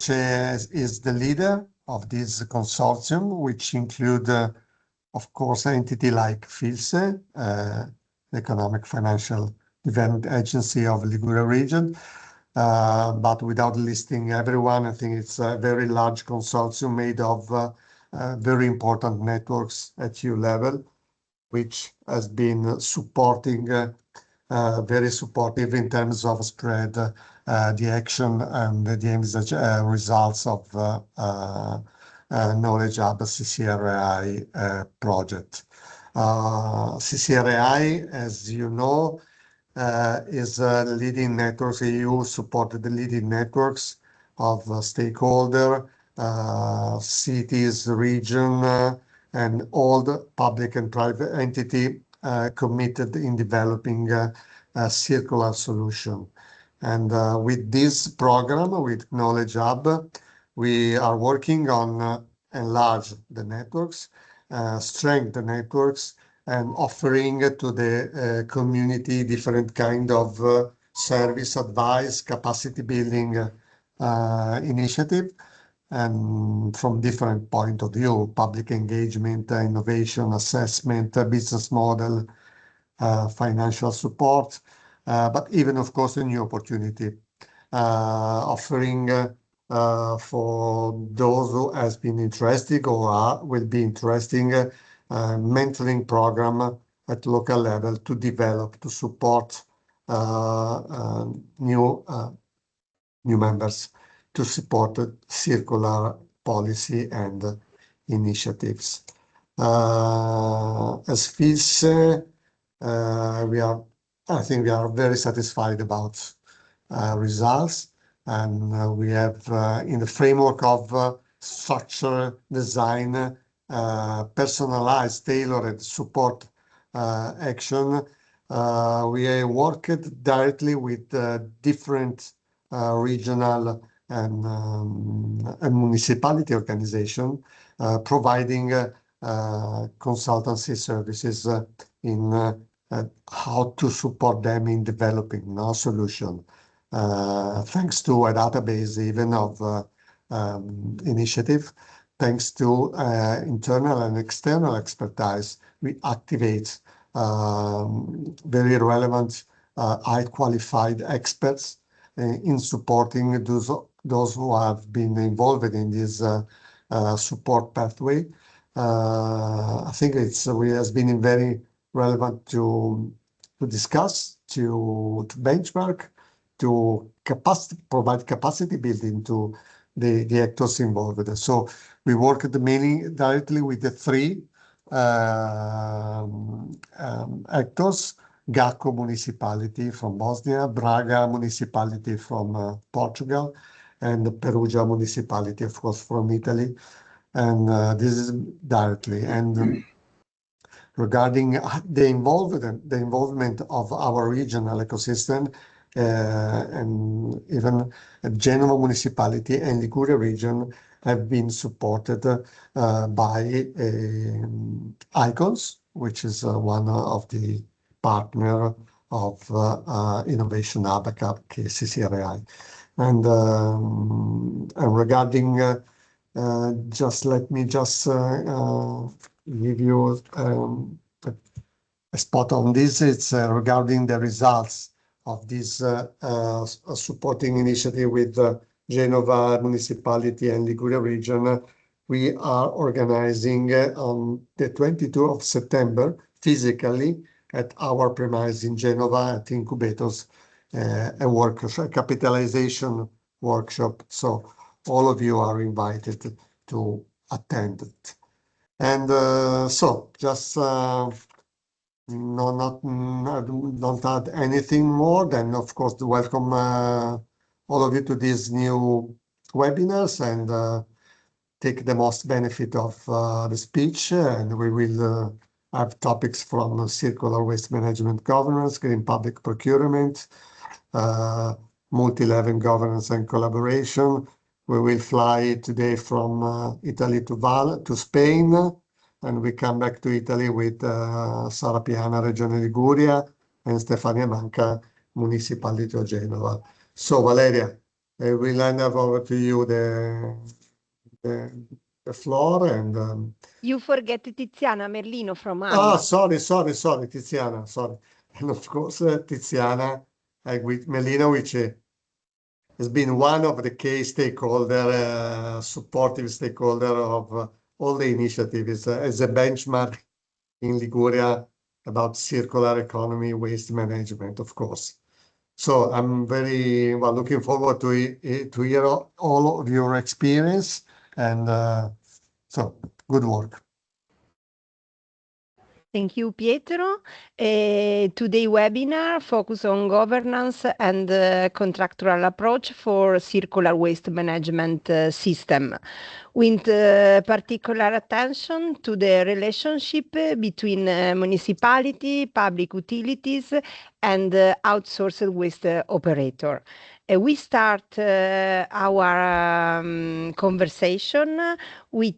FILSE is the leader of this consortium, which include, of course, entity like FILSE, the Economic Financial Development Agency of Liguria region. But without listing everyone, I think it's a very large consortium made of very important networks at EU level, which has been supporting, very supportive in terms of spread the action and the aims results of Knowledge Hub CCRI project. CCRI, as you know, is leading networks. EU supported the leading networks of stakeholder, cities, region, and all the public and private entity committed in developing a circular solution. And with this program, with Knowledge Hub, we are working on enlarge the networks, strengthen the networks, and offering to the community different kind of service, advice, capacity building initiative, and from different point of view: public engagement, innovation, assessment, business model, financial support, but even, of course, a new opportunity, offering for those who has been interested or will be interesting, mentoring program at local level to develop, to support new members, to support circular policy and initiatives. As FILSE, I think we are very satisfied about results, and we have in the framework of structure design, personalized, tailored support action. We worked directly with different regional and municipality organization, providing consultancy services in how to support them in developing no solution, thanks to a database even of initiative. Thanks to internal and external expertise, we activate very relevant, high-qualified experts in supporting those who have been involved in this support pathway. I think it has been very relevant to discuss, to benchmark, to provide capacity building to the actors involved. So we worked mainly directly with the three actors: Gacko municipality from Bosnia, Braga municipality from Portugal, and the Perugia municipality, of course, from Italy. And this is directly. And regarding the involvement of our regional ecosystem, and even Genoa municipality and Liguria region have been supported by ICONS, which is one of the partner of Innovation Hub, CCRI. And regarding, let me give you a spot on this. It's regarding the results of this supporting initiative with Genova municipality and Liguria region. We are organizing on the 22nd of September physically at our premise in Genova at Incubators, a workshop, a capitalization workshop. So all of you are invited to attend it. And so just don't add anything more than, of course, to welcome all of you to these new webinars and take the most benefit of the speech. And we will have topics from circular waste management governance, green public procurement, multi-level governance and collaboration. We will fly today from Italy to Spain, and we come back to Italy with Sara Piana, Regione Liguria, and Stefania Manca, Municipality of Genova. So, Valeria, I will hand over to you the floor and you forget Tiziana Merlino from ANMA. sorry, Tiziana, sorry. And of course, Tiziana with Melina, which has been one of the key stakeholder, supportive stakeholder of all the initiatives as a benchmark in Liguria about circular economy, waste management, of course. So I'm very well looking forward to hear all of your experience, and so good work. Thank you, Pietro. Today's webinar focus on governance and contractual approach for circular waste management system, with particular attention to the relationship between municipality, public utilities, and outsourced waste operator. We start our conversation with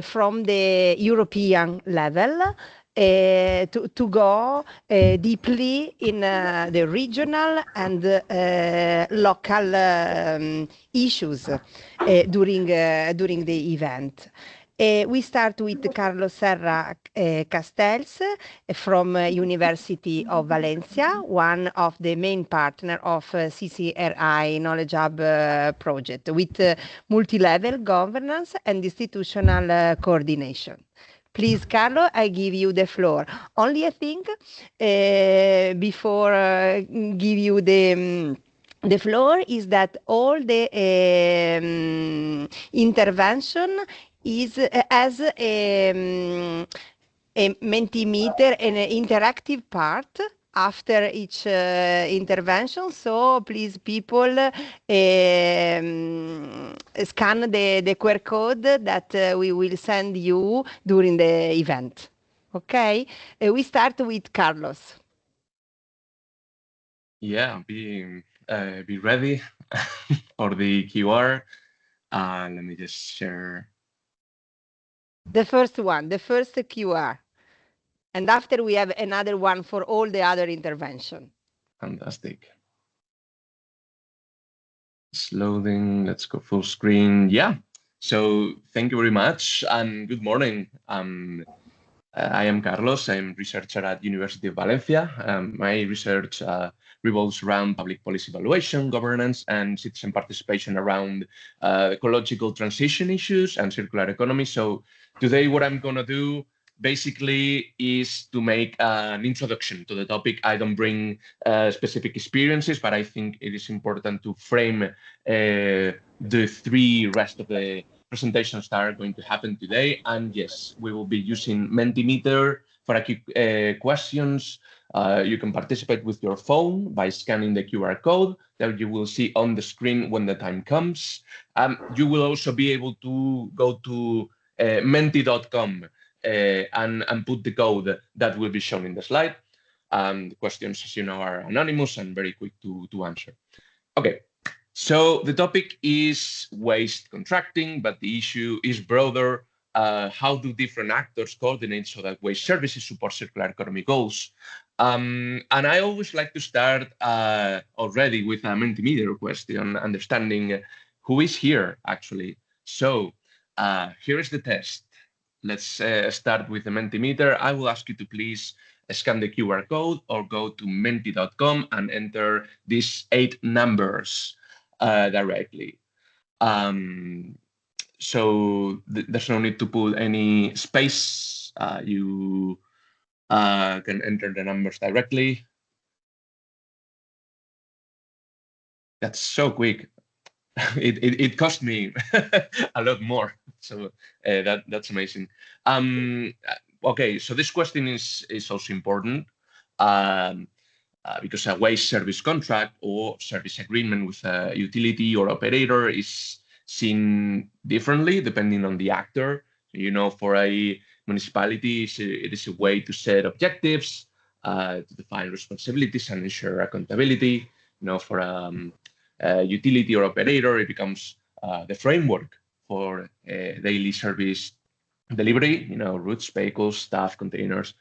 from the European level. To go deeply in the regional and local issues during the event. We start with Carlos Serra Castells from University of Valencia, one of the main partner of CCRI Knowledge Hub project with multi-level governance and institutional coordination. Please, Carlo, I give you the floor. Only I think before give you the floor is that all the intervention is as a Mentimeter, an interactive part after each intervention. So please, people, scan the QR code that we will send you during the event. Okay, we start with Carlos. Yeah, be ready for the QR. Let me just share. The first one, the first QR. And after we have another one for all the other intervention. Fantastic. It's loading. Let's go full screen. Yeah. So thank you very much and good morning. I am Carlos. I'm researcher at University of Valencia. My research revolves around public policy evaluation, governance, and citizen participation around ecological transition issues and circular economy. So today what I'm going to do basically is to make an introduction to the topic. I don't bring specific experiences, but I think it is important to frame the three rest of the presentations that are going to happen today. And yes, we will be using Mentimeter for a questions. You can participate with your phone by scanning the QR code that you will see on the screen when the time comes. You will also be able to go to menti.com and put the code that will be shown in the slide. The questions, as you know, are anonymous and very quick to answer. Okay. So the topic is waste contracting, but the issue is broader. How do different actors coordinate so that waste services support circular economy goals? And I always like to start already with a Mentimeter question, understanding who is here actually. So here is the test. Let's start with the Mentimeter. I will ask you to please scan the QR code or go to menti.com and enter these 8 numbers directly. So there's no need to put any space. You can enter the numbers directly. That's so quick. It cost me a lot more. So that's amazing. Okay, so this question is also important. Because a waste service contract or service agreement with a utility or operator is seen differently depending on the actor. You know, for a municipality, it is a way to set objectives, to define responsibilities and ensure accountability. You know, for a utility or operator, it becomes the framework for daily service delivery. You know, routes, vehicles, staff, containers.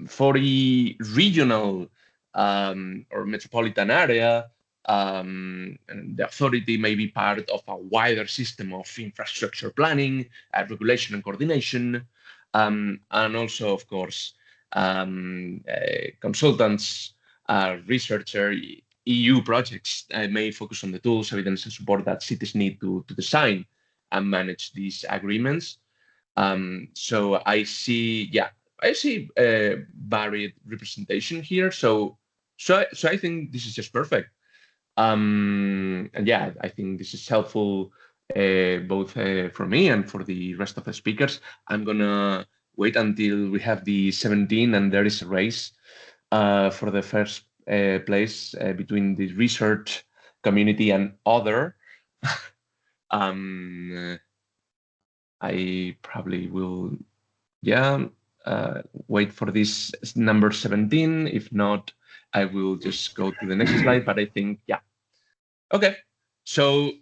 For the regional or metropolitan area, And the authority may be part of a wider system of infrastructure planning, regulation and coordination, and also, of course, consultants, researchers, EU projects may focus on the tools, evidence, and support that cities need to design and manage these agreements. So I see, varied representation here. So I think this is just perfect. And yeah, I think this is helpful both for me and for the rest of the speakers. I'm gonna wait until we have the 17 and there is a race for the first place between the research community and other. I probably will, wait for this number 17. If not, I will just go to the next slide, but I think, yeah. Okay, so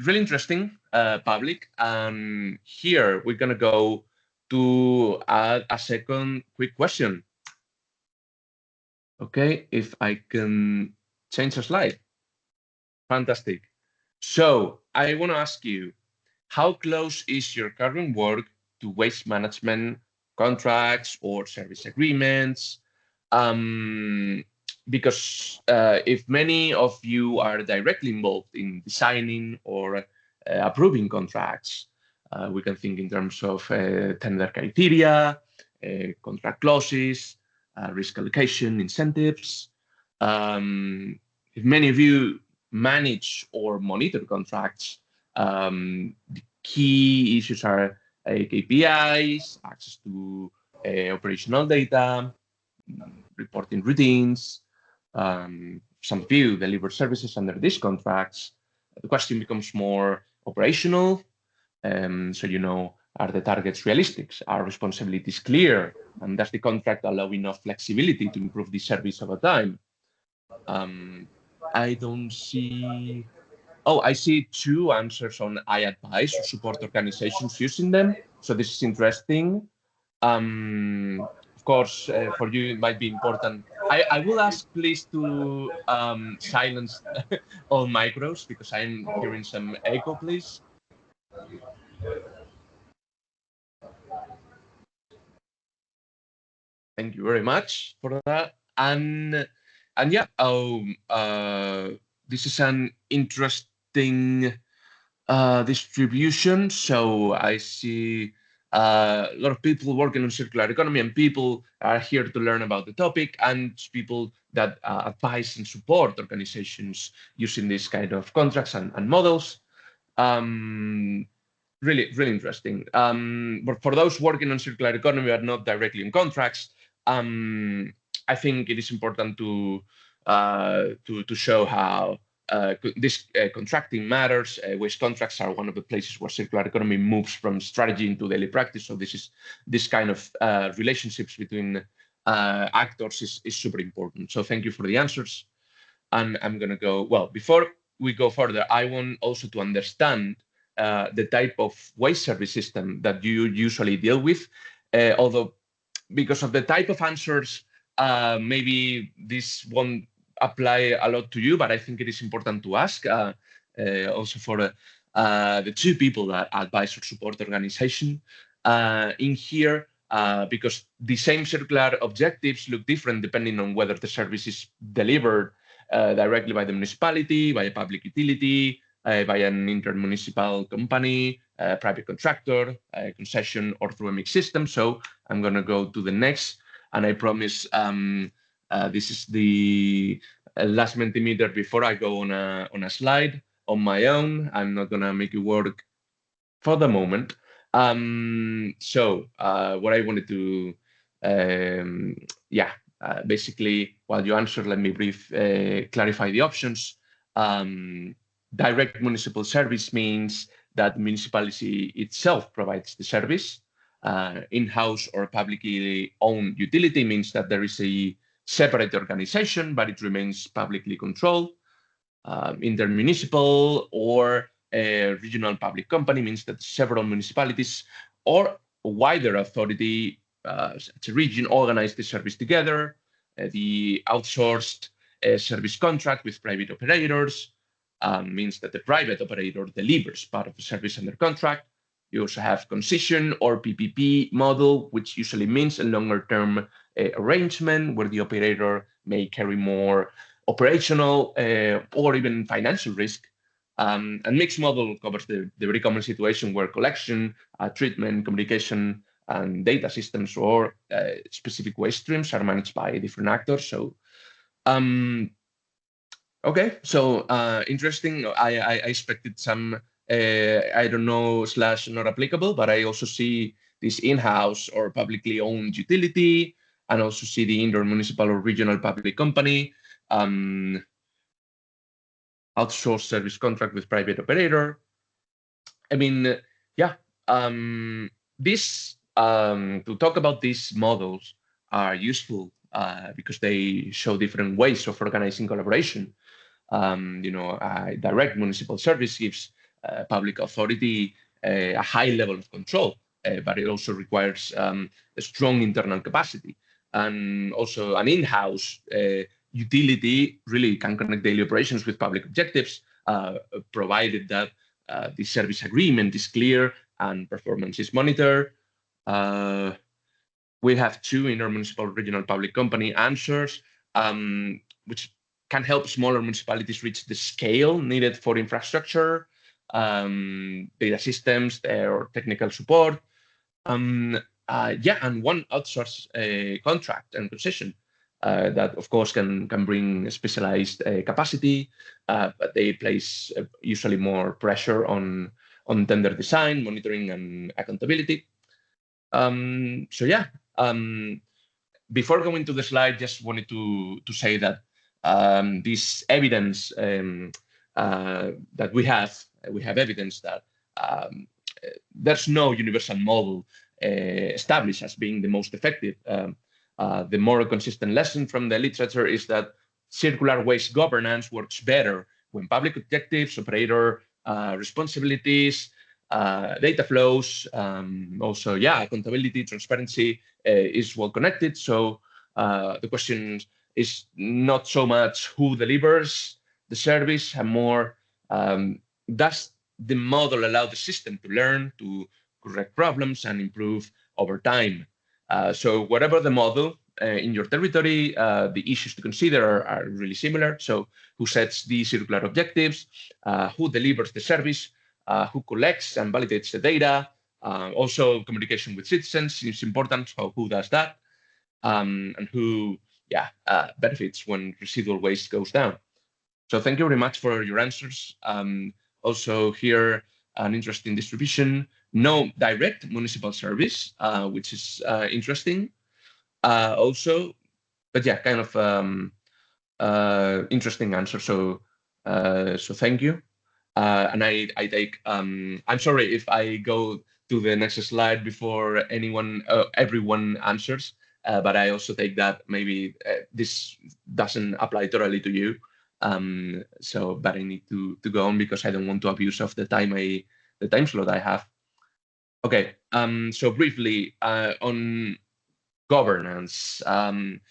really interesting, public. And here we're gonna go to add a second quick question. Okay, if I can change a slide. Fantastic. So I wanna ask you, how close is your current work to waste management contracts or service agreements? Because if many of you are directly involved in designing or approving contracts, we can think in terms of tender criteria, contract clauses, risk allocation, incentives. If many of you manage or monitor contracts, the key issues are KPIs, access to operational data, reporting routines. Some of you deliver services under these contracts. The question becomes more operational. So, you know, are the targets realistic? Are responsibilities clear? And does the contract allow enough flexibility to improve the service over time? I don't see... Oh, I see 2 answers on I advise or support organizations using them. So this is interesting. Of course, for you, it might be important. I will ask, please, to silence all micros because I'm hearing some echo, please. Thank you very much for that. And yeah, this is an interesting distribution. So I see a lot of people working on circular economy, and people are here to learn about the topic, and people that advise and support organizations using this kind of contracts and models. Really interesting. But for those working on circular economy but not directly in contracts, I think it is important to show how this contracting matters. Waste contracts are one of the places where circular economy moves from strategy into daily practice. So this kind of relationships between actors is super important. So thank you for the answers. And I'm going to go, well, before we go further, I want also to understand the type of waste service system that you usually deal with, although because of the type of answers, maybe this won't apply a lot to you, but I think it is important to ask also for the 2 people that advise or support the organization in here, because the same circular objectives look different depending on whether the service is delivered directly by the municipality, by a public utility, by an intermunicipal company, private contractor, concession, or through a mixed system. So I'm going to go to the next, and I promise this is the last Mentimeter before I go on a slide on my own. I'm not going to make it work for the moment. So what I wanted to, basically, while you answer, let me clarify the options. Direct municipal service means that the municipality itself provides the service. In-house or publicly owned utility means that there is a separate organization, but it remains publicly controlled. Intermunicipal or a regional public company means that several municipalities or a wider authority, such a region, organize the service together. The outsourced a service contract with private operators. Means that the private operator delivers part of the service under contract. You also have concession or PPP model, which usually means a longer-term arrangement where the operator may carry more operational or even financial risk. And mixed model covers the very common situation where collection, treatment, communication, and data systems or specific waste streams are managed by different actors. So, okay, so interesting. I expected some, I don't know, / not applicable, but I also see this in-house or publicly owned utility, and also see the indoor municipal or regional public company, outsourced service contract with private operator. I mean, yeah, to talk about these models are useful because they show different ways of organizing collaboration. Direct municipal service gives public authority a high level of control, but it also requires a strong internal capacity. And also an in-house utility really can connect daily operations with public objectives, provided that the service agreement is clear and performance is monitored. We have two intermunicipal regional public company answers, which can help smaller municipalities reach the scale needed for infrastructure, data systems, or technical support. And one outsourced contract and concession that, of course, can bring specialized capacity, but they place usually more pressure on tender design, monitoring, and accountability. Before going to the slide, just wanted to say that this evidence that we have evidence that there's no universal model established as being the most effective. The more consistent lesson from the literature is that circular waste governance works better when public objectives, operator responsibilities, data flows, also, accountability, transparency is well connected. So the question is not so much who delivers the service, and more does the model allow the system to learn, to correct problems, and improve over time. So whatever the model in your territory, the issues to consider are really similar. So who sets the circular objectives, who delivers the service, who collects and validates the data, also communication with citizens is important, so who does that, and who benefits when residual waste goes down. So thank you very much for your answers. Also here, an interesting distribution, no direct municipal service, which is interesting also, but kind of interesting answer. So thank you. And I take, I'm sorry if I go to the next slide before everyone answers, but I also take that maybe this doesn't apply totally to you. But I need to go on because I don't want to abuse of the time slot I have. Okay, so briefly on governance, and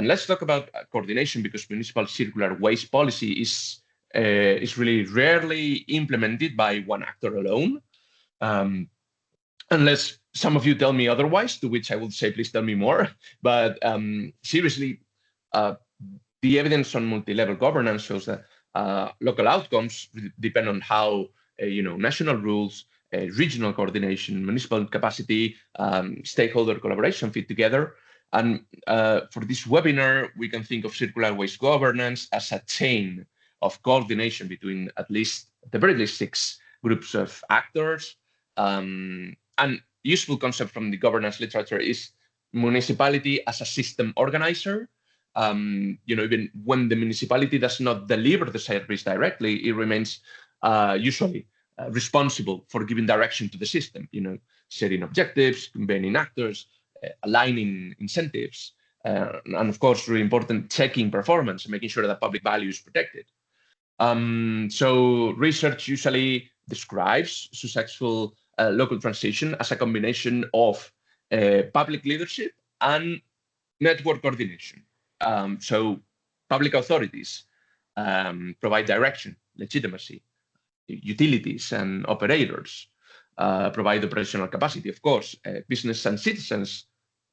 let's talk about coordination, because municipal circular waste policy is really rarely implemented by one actor alone, unless some of you tell me otherwise, to which I would say, please tell me more. But seriously, the evidence on multi-level governance shows that local outcomes depend on how national rules, regional coordination, municipal capacity, stakeholder collaboration fit together. And for this webinar, we can think of circular waste governance as a chain of coordination between at the very least 6 groups of actors. And useful concept from the governance literature is municipality as a system organizer. Even when the municipality does not deliver the service directly, it remains usually responsible for giving direction to the system, setting objectives, convening actors, aligning incentives, and of course, really important, checking performance and making sure that public value is protected. So research usually describes successful local transition as a combination of public leadership and network coordination. So public authorities provide direction, legitimacy. Utilities and operators provide operational capacity, of course. Business and citizens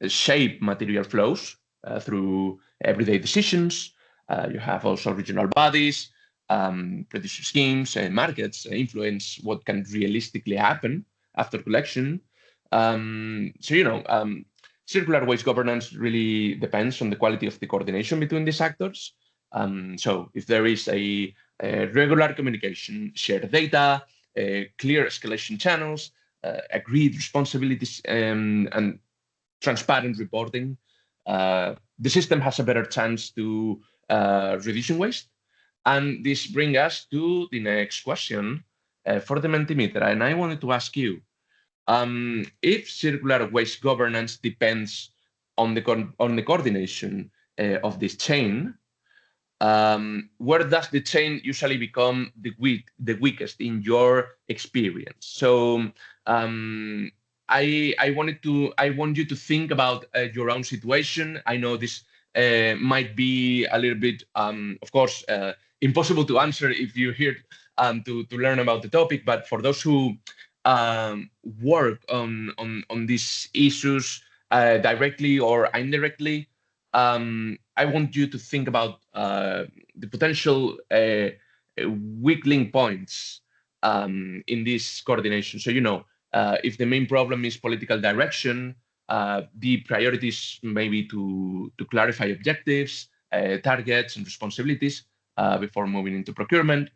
shape material flows through everyday decisions. You have also regional bodies, producer schemes, and markets influence what can realistically happen after collection. Circular waste governance really depends on the quality of the coordination between these actors. So if there is a regular communication, shared data, clear escalation channels, agreed responsibilities, and transparent reporting, the system has a better chance to reducing waste. And this brings us to the next question for the Mentimeter. And I wanted to ask you, if circular waste governance depends on the coordination of this chain, where does the chain usually become the weakest in your experience? So I want you to think about your own situation. I know this might be a little bit, of course, impossible to answer if you're here to learn about the topic. But for those who work on these issues directly or indirectly, I want you to think about the potential weak link points in this coordination. So, if the main problem is political direction, the priorities maybe to clarify objectives, targets, and responsibilities before moving into procurement.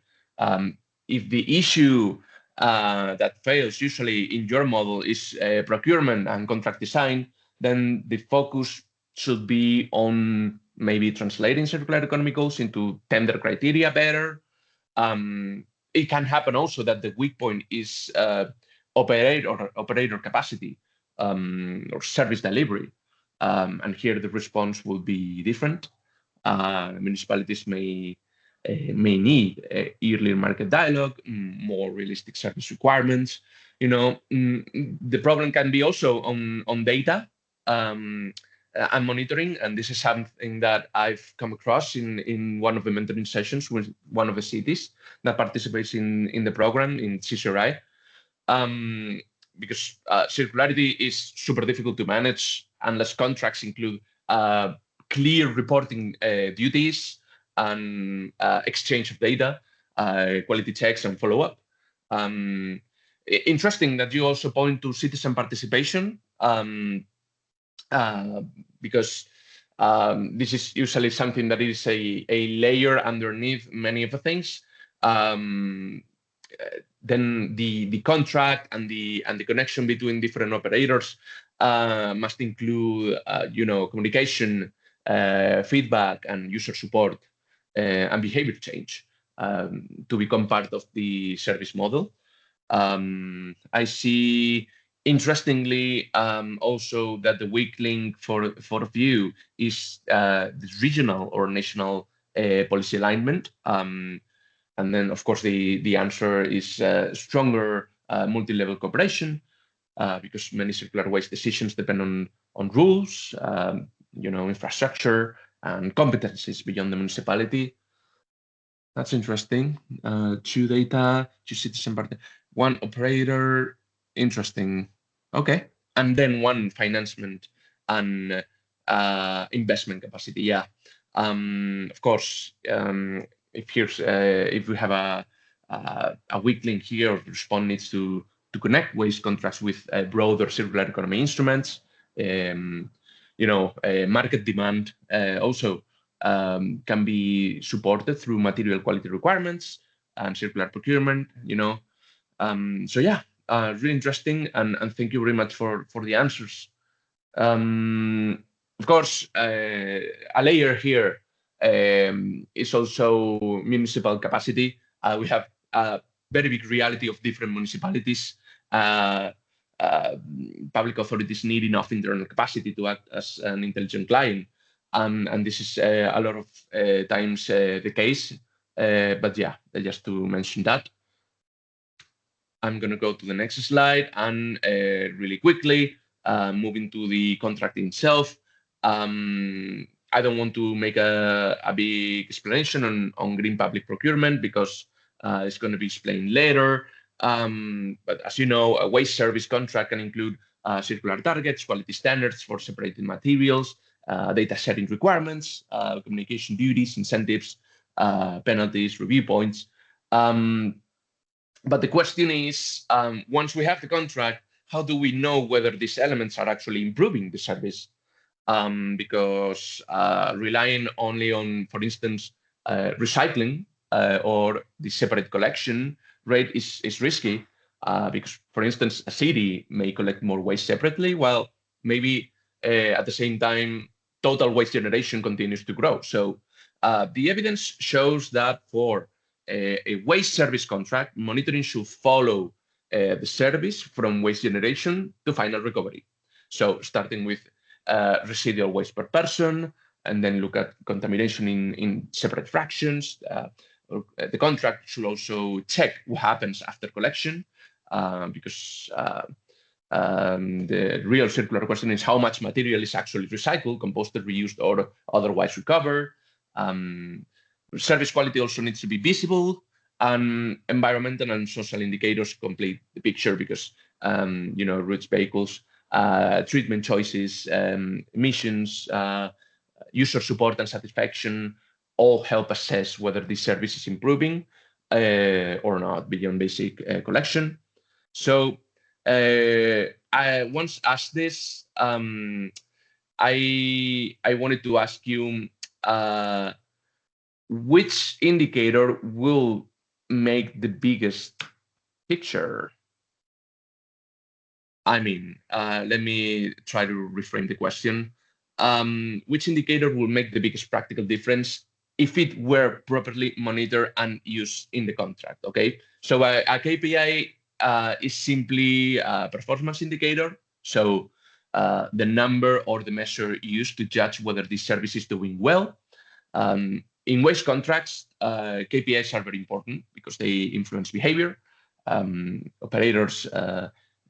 If the issue that fails usually in your model is procurement and contract design, then the focus should be on maybe translating circular economy goals into tender criteria better. It can happen also that the weak point is operator capacity or service delivery. And here the response will be different. Municipalities may need earlier market dialogue, more realistic service requirements. The problem can be also on data and monitoring, and this is something that I've come across in one of the mentoring sessions with one of the cities that participates in the program in CCRI. Because circularity is super difficult to manage unless contracts include clear reporting duties and exchange of data, quality checks, and follow-up. Interesting that you also point to citizen participation, because this is usually something that is a layer underneath many of the things. Then the contract and the connection between different operators must include communication, feedback, and user support and behavior change to become part of the service model. I see, interestingly, also that the weak link for you is this regional or national policy alignment. And then, of course, the answer is stronger multi-level cooperation, because many circular waste decisions depend on rules, infrastructure, and competencies beyond the municipality. That's interesting. 2 data, 2 citizen party, 1 operator. Interesting. Okay. And then 1 financement and investment capacity. Yeah. Of course, if we have a weak link here, the response needs to connect waste contracts with broader circular economy instruments. Market demand also can be supported through material quality requirements and circular procurement. So yeah, really interesting, and thank you very much for the answers. Of course, a layer here is also municipal capacity. We have a very big reality of different municipalities. Public authorities need enough internal capacity to act as an intelligent client. And this is a lot of times the case. But yeah, just to mention that. I'm going to go to the next slide and really quickly moving to the contract itself. I don't want to make a big explanation on green public procurement because it's going to be explained later. But as you know, a waste service contract can include circular targets, quality standards for separating materials, data sharing requirements, communication duties, incentives, penalties, review points. But the question is, once we have the contract, how do we know whether these elements are actually improving the service? Because relying only on, for instance, recycling or the separate collection rate is risky because, for instance, a city may collect more waste separately, while maybe at the same time, total waste generation continues to grow. So the evidence shows that for a waste service contract, monitoring should follow the service from waste generation to final recovery. So starting with residual waste per person, and then look at contamination in separate fractions. The contract should also check what happens after collection, because the real circular question is how much material is actually recycled, composted, reused, or otherwise recovered. Service quality also needs to be visible, and environmental and social indicators complete the picture because, routes, vehicles, treatment choices, emissions, user support and satisfaction all help assess whether this service is improving or not beyond basic collection. So I once asked this, I wanted to ask you which indicator will make the biggest picture? I mean, let me try to reframe the question. Which indicator will make the biggest practical difference if it were properly monitored and used in the contract? Okay, so a KPI is simply a performance indicator. So the number or the measure used to judge whether this service is doing well. In waste contracts, KPIs are very important because they influence behavior. Operators,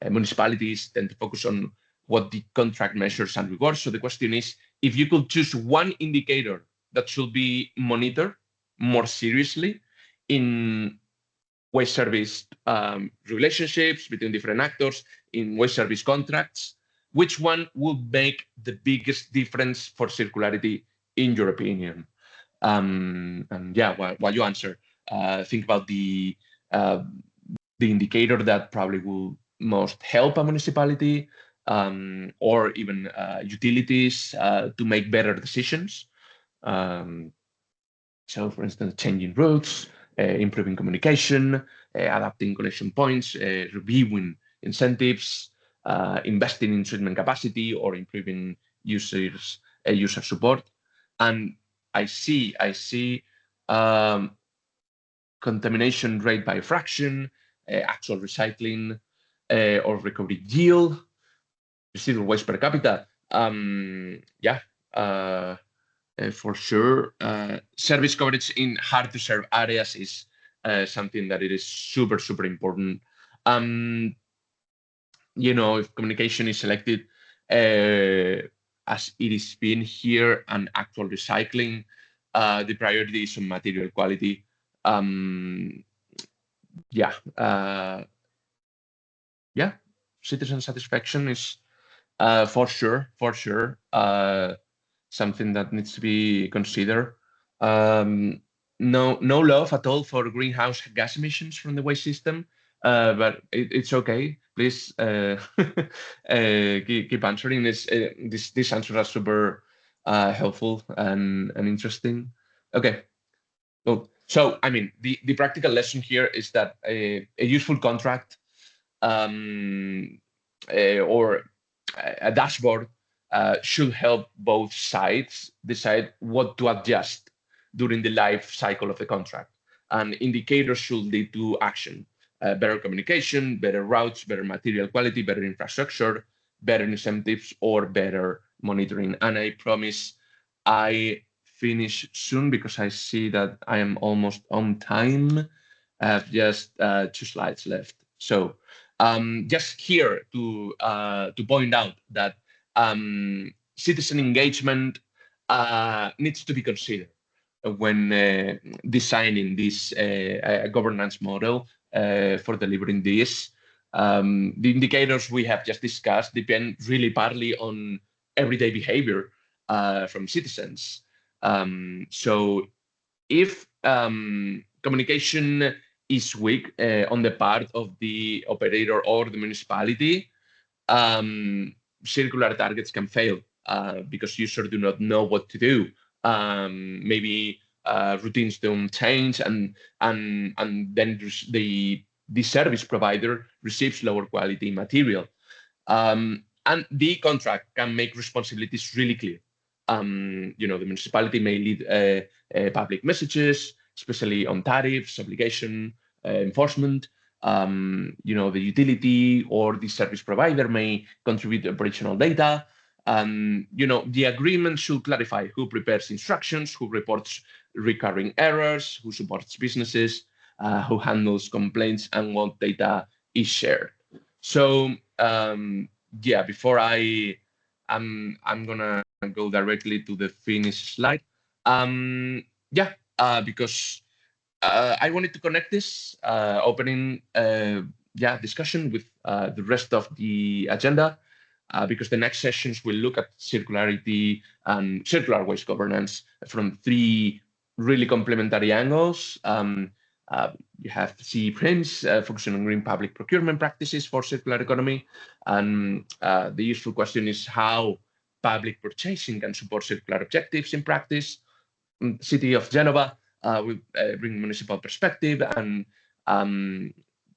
municipalities tend to focus on what the contract measures and rewards. So the question is, if you could choose one indicator that should be monitored more seriously in waste service relationships between different actors, in waste service contracts, which one would make the biggest difference for circularity in your opinion? And yeah, while you answer, think about the indicator that probably will most help a municipality or even utilities to make better decisions. So, for instance, changing routes, improving communication, adapting collection points, reviewing incentives, investing in treatment capacity, or improving user support. And I see contamination rate by fraction, actual recycling or recovery yield, residual waste per capita. For sure. Service coverage in hard to serve areas is something that it is super, super important. If communication is selected as it is being here and actual recycling, the priority is on material quality. Citizen satisfaction is for sure something that needs to be considered. No love at all for greenhouse gas emissions from the waste system, but it's okay. Please keep answering this. These answers are super helpful and interesting. Okay. Well, so I mean, the practical lesson here is that a useful contract or a dashboard should help both sides decide what to adjust during the life cycle of the contract. And indicators should lead to action. Better communication, better routes, better material quality, better infrastructure, better incentives, or better monitoring. And I promise I finish soon because I see that I am almost on time. I have just 2 slides left. So just here to point out that citizen engagement needs to be considered when designing this governance model for delivering this. The indicators we have just discussed depend really partly on everyday behavior from citizens. So if communication is weak on the part of the operator or the municipality, circular targets can fail because users do not know what to do. Maybe routines don't change, and then the service provider receives lower quality material. And the contract can make responsibilities really clear. The municipality may lead public messages, especially on tariffs, obligation, enforcement. The utility or the service provider may contribute operational data. The agreement should clarify who prepares instructions, who reports recurring errors, who supports businesses, who handles complaints, and what data is shared. So before I'm gonna go directly to the finished slide. Because I wanted to connect this opening discussion with the rest of the agenda, because the next sessions will look at circularity and circular waste governance from 3 really complementary angles. You have CE Prince focusing on green public procurement practices for circular economy. And the useful question is how public purchasing can support circular objectives in practice. City of Genoa will bring municipal perspective, and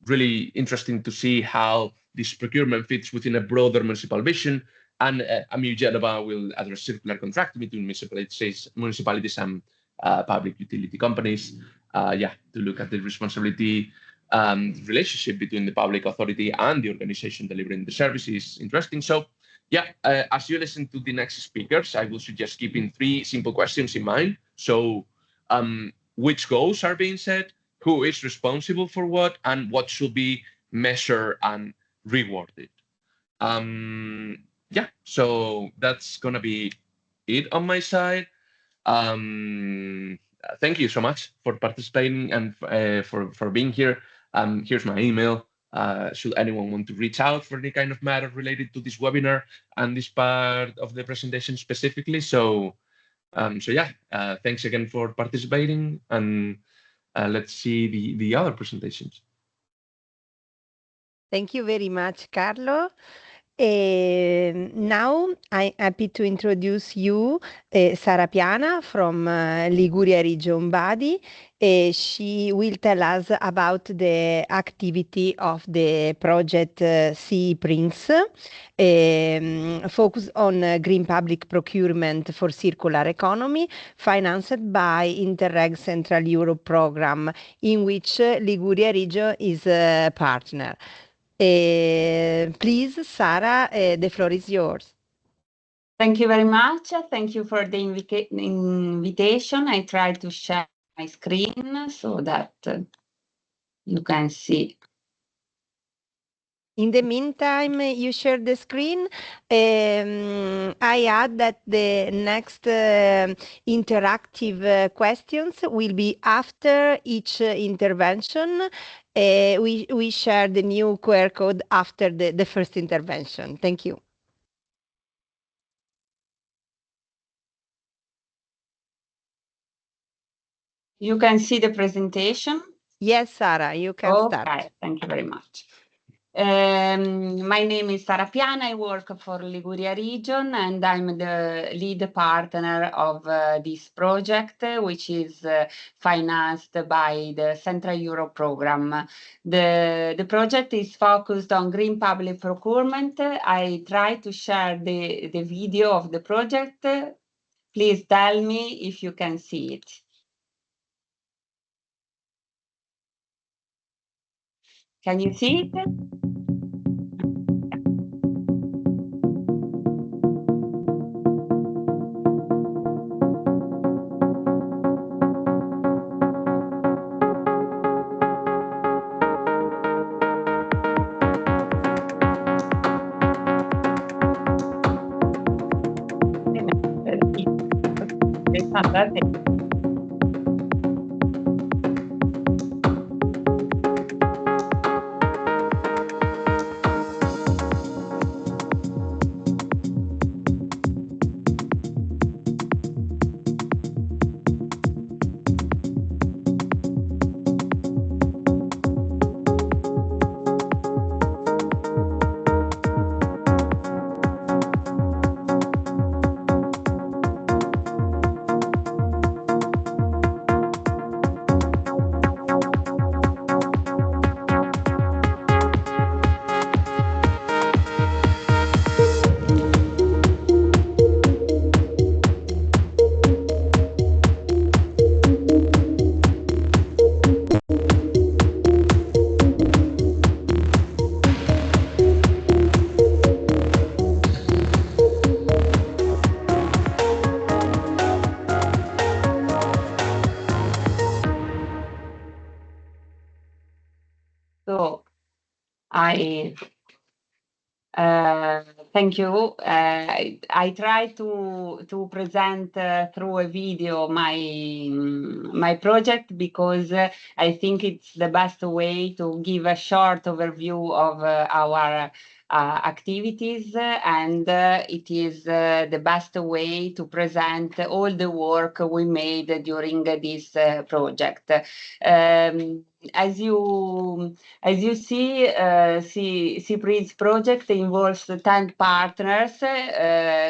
really interesting to see how this procurement fits within a broader municipal vision. And AMU Genova will address circular contract between municipalities and public utility companies. To look at the responsibility relationship between the public authority and the organization delivering the service is interesting. So as you listen to the next speakers, I will suggest keeping 3 simple questions in mind. So which goals are being set, who is responsible for what, and what should be measured and rewarded. So that's gonna be it on my side. Thank you so much for participating and for being here. Here's my email. Should anyone want to reach out for any kind of matter related to this webinar and this part of the presentation specifically. So thanks again for participating, and let's see the other presentations. Thank you very much, Carlo. Now I'm happy to introduce you Sara Piana from Liguria Region Body. She will tell us about the activity of the project CE Prince, focused on green public procurement for circular economy, financed by Interreg Central Europe program, in which Liguria Region is a partner. Please, Sara, the floor is yours. Thank you very much. Thank you for the invitation. I try to share my screen so that you can see. In the meantime, you share the screen. I add that the next interactive questions will be after each intervention. We share the new QR code after the first intervention. Thank you. You can see the presentation? Yes, Sara, you can start. Okay, thank you very much. My name is Sara Piana. I work for Liguria Region, and I'm the lead partner of this project, which is financed by the Central Europe program. The project is focused on green public procurement. I try to share the video of the project. Please tell me if you can see it. Can you see it? That's it. So I thank you. I try to present through a video my project because I think it's the best way to give a short overview of our activities, and it is the best way to present all the work we made during this project. As you see, CCRI's project involves 10 partners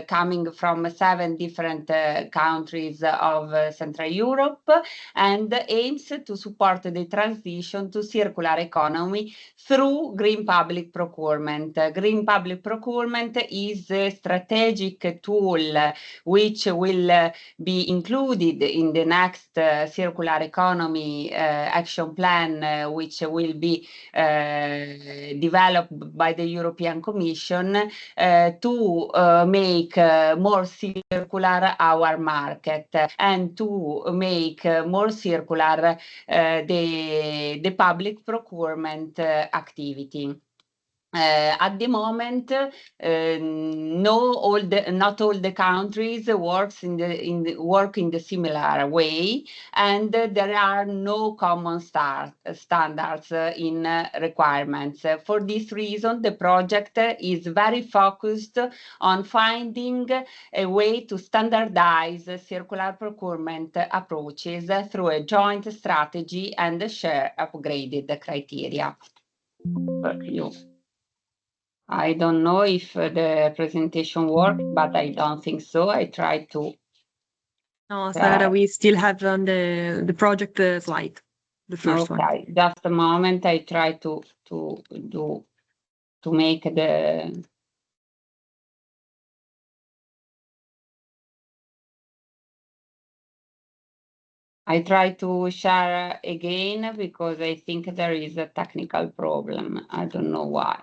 coming from 7 different countries of Central Europe, and aims to support the transition to circular economy through green public procurement. Green public procurement is a strategic tool which will be included in the next circular economy action plan, which will be developed by the European Commission to make more circular our market and to make more circular the public procurement activity. At the moment, not all the countries work in the similar way, and there are no common standards in requirements. For this reason, the project is very focused on finding a way to standardize circular procurement approaches through a joint strategy and share upgraded criteria. I don't know if the presentation worked, but I don't think so. I tried to. No, Sara, we still have on the project slide, the first one. Okay, just a moment. I try to make the. I try to share again because I think there is a technical problem. I don't know why.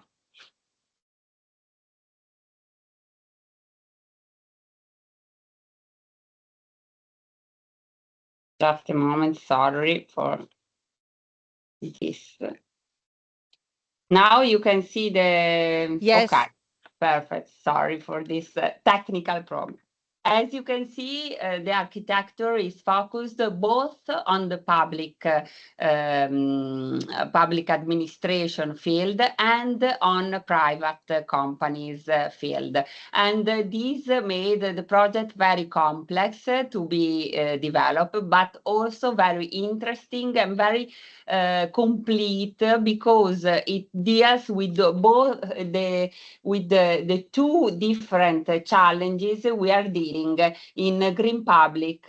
Just a moment, sorry for this. Now you can see the... Yes. Okay, perfect. Sorry for this technical problem. As you can see, the architecture is focused both on the public administration field and on private companies field. And this made the project very complex to be developed, but also very interesting and very complete because it deals with both the two different challenges we are dealing in green public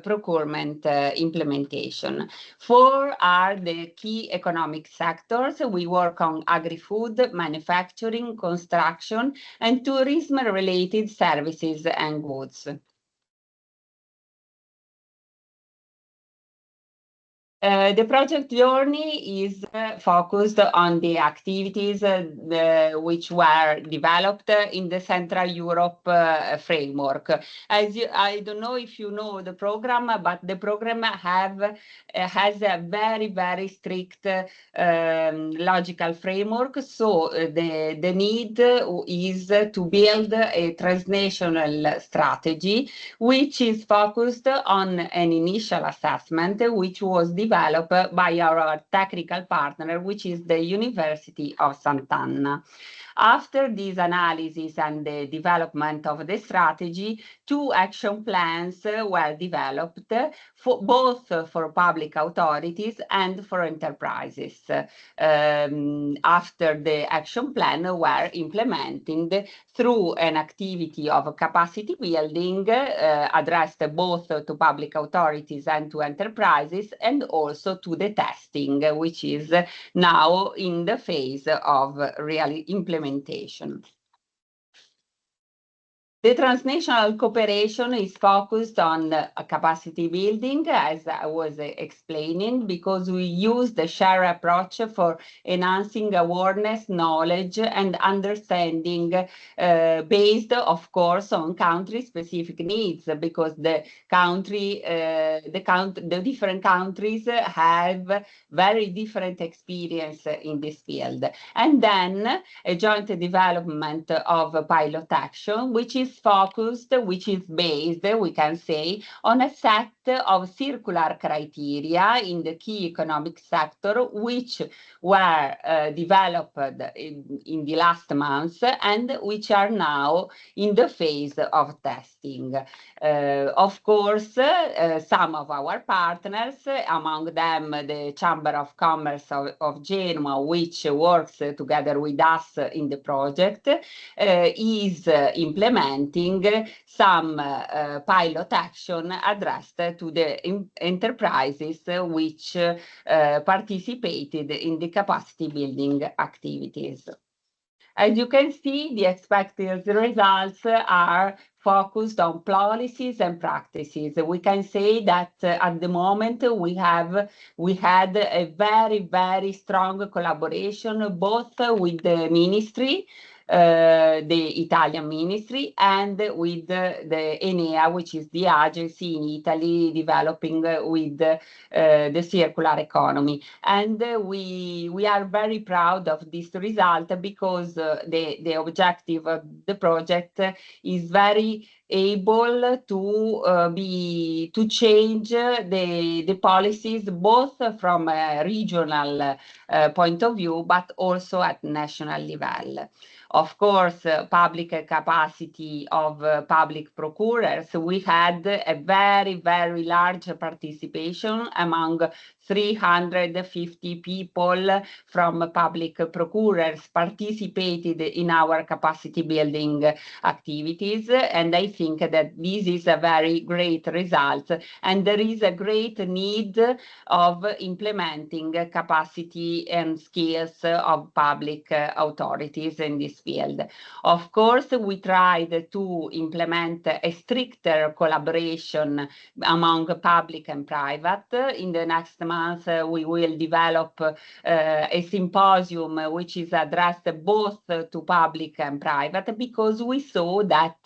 procurement implementation. 4 are the key economic sectors. We work on agri-food, manufacturing, construction, and tourism-related services and goods. The project journey is focused on the activities which were developed in the Central Europe framework. I don't know if you know the program, but the program has a very, very strict logical framework. So the need is to build a transnational strategy, which is focused on an initial assessment, which was developed by our technical partner, which is the University of Sant'Anna. After this analysis and the development of the strategy, 2 action plans were developed both for public authorities and for enterprises. After the action plan were implemented through an activity of capacity building addressed both to public authorities and to enterprises, and also to the testing, which is now in the phase of real implementation. The transnational cooperation is focused on capacity building, as I was explaining, because we use the share approach for enhancing awareness, knowledge, and understanding based, of course, on country-specific needs, because the different countries have very different experience in this field. And then a joint development of pilot action, which is based, we can say, on a set of circular criteria in the key economic sector, which were developed in the last months and which are now in the phase of testing. Of course, some of our partners, among them the Chamber of Commerce of Genoa, which works together with us in the project, is implementing some pilot action addressed to the enterprises which participated in the capacity building activities. As you can see, the expected results are focused on policies and practices. We can say that at the moment we had a very, very strong collaboration both with the ministry, the Italian ministry, and with the Enea, which is the agency in Italy developing with the circular economy. And we are very proud of this result, because the objective of the project is very able to change the policies both from a regional point of view, but also at national level. Of course, public capacity of public procurers, we had a very, very large participation among 350 people from public procurers participated in our capacity building activities. And I think that this is a very great result. And there is a great need of implementing capacity and skills of public authorities in this field. Of course, we tried to implement a stricter collaboration among public and private. In the next month, we will develop a symposium which is addressed both to public and private, because we saw that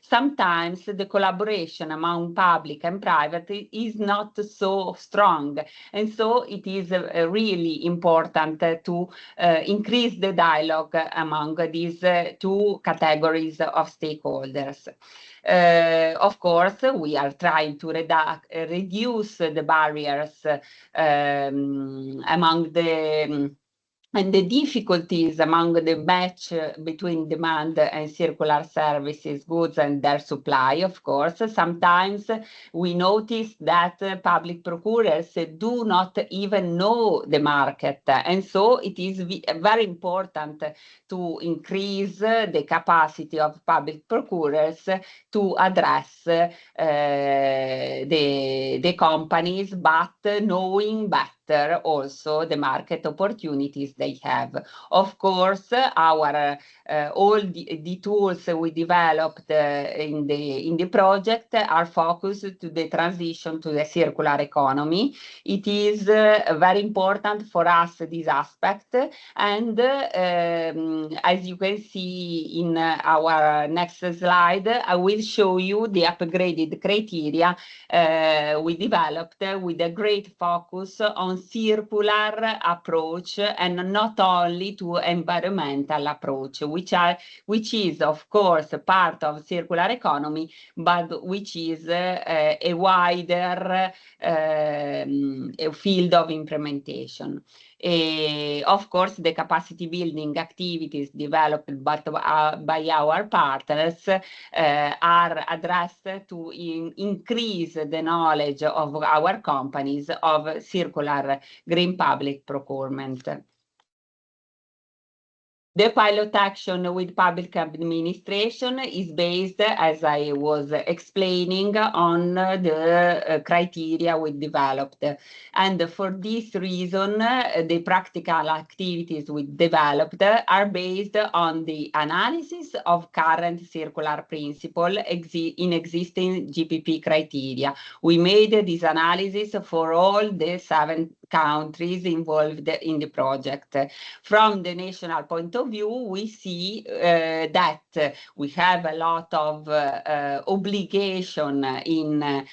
sometimes the collaboration among public and private is not so strong. And so it is really important to increase the dialogue among these 2 categories of stakeholders. Of course, we are trying to reduce the barriers among and the difficulties among the match between demand and circular services, goods and their supply. Of course, sometimes we notice that public procurers do not even know the market. And so it is very important to increase the capacity of public procurers to address the companies, but knowing better better also the market opportunities they have. Of course, our all the tools we developed in the project are focused to the transition to the circular economy. It is very important for us, this aspect, and as you can see in our next slide, I will show you the upgraded criteria we developed with a great focus on circular approach and not only to environmental approach, which is of course part of circular economy, but which is a wider field of implementation. Of course, the capacity building activities developed by our partners are addressed to increase the knowledge of our companies of circular green public procurement. The pilot action with public administration is based, as I was explaining, on the criteria we developed. And for this reason, the practical activities we developed are based on the analysis of current circular principle in existing GPP criteria. We made this analysis for all the 7 countries involved in the project. From the national point of view, we see that we have a lot of obligation in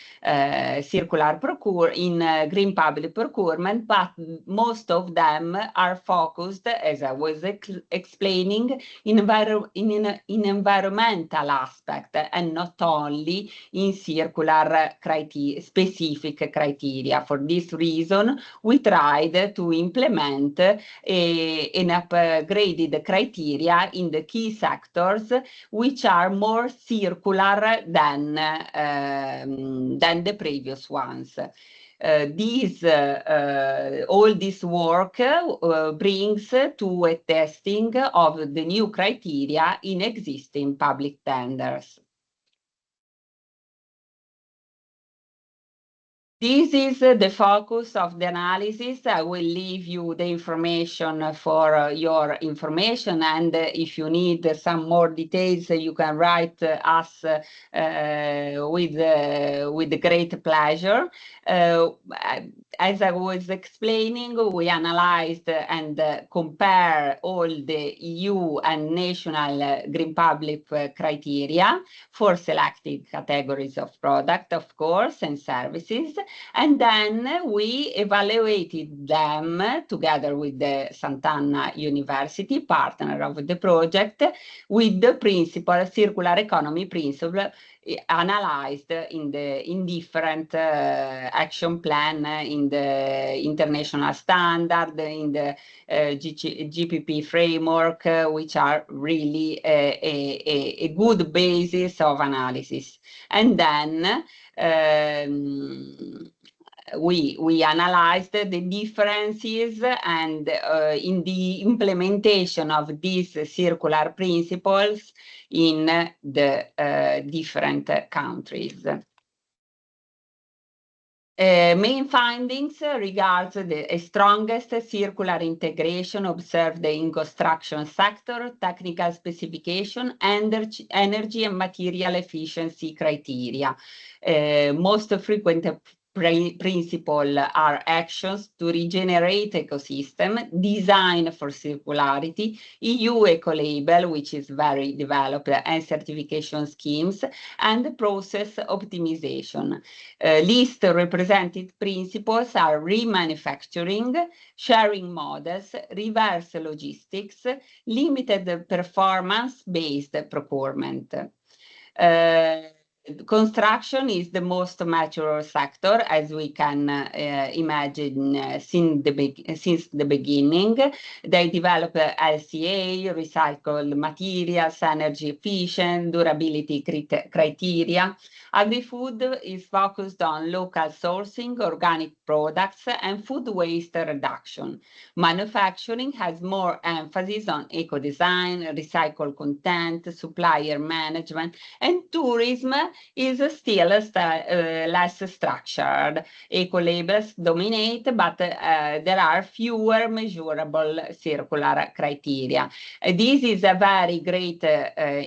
green public procurement, but most of them are focused, as I was explaining, in environmental aspect and not only in circular specific criteria. For this reason, we tried to implement an upgraded criteria in the key sectors which are more circular than the previous ones. All this work brings to a testing of the new criteria in existing public tenders. This is the focus of the analysis. I will leave you the information for your information, and if you need some more details, you can write us with great pleasure. As I was explaining, we analyzed and compare all the EU and national green public criteria for selected categories of product, of course, and services. And then we evaluated them together with the Sant'Anna University, partner of the project, with the circular economy principle analyzed in different action plan, in the international standard, in the GPP framework, which are really a good basis of analysis. And then we analyzed the differences and in the implementation of these circular principles in the different countries. Main findings regards the strongest circular integration observed in construction sector, technical specification, energy and material efficiency criteria. Most frequent principle are actions to regenerate ecosystem, design for circularity, EU eco-label, which is very developed, and certification schemes, and process optimization. Least represented principles are remanufacturing, sharing models, reverse logistics, limited performance-based procurement. Construction is the most mature sector, as we can imagine since the beginning. They develop LCA, recycled materials, energy efficient, durability criteria. Agri-food is focused on local sourcing, organic products, and food waste reduction. Manufacturing has more emphasis on eco-design, recycled content, supplier management, and tourism is still less structured. Eco-labels dominate, but there are fewer measurable circular criteria. This is a very great,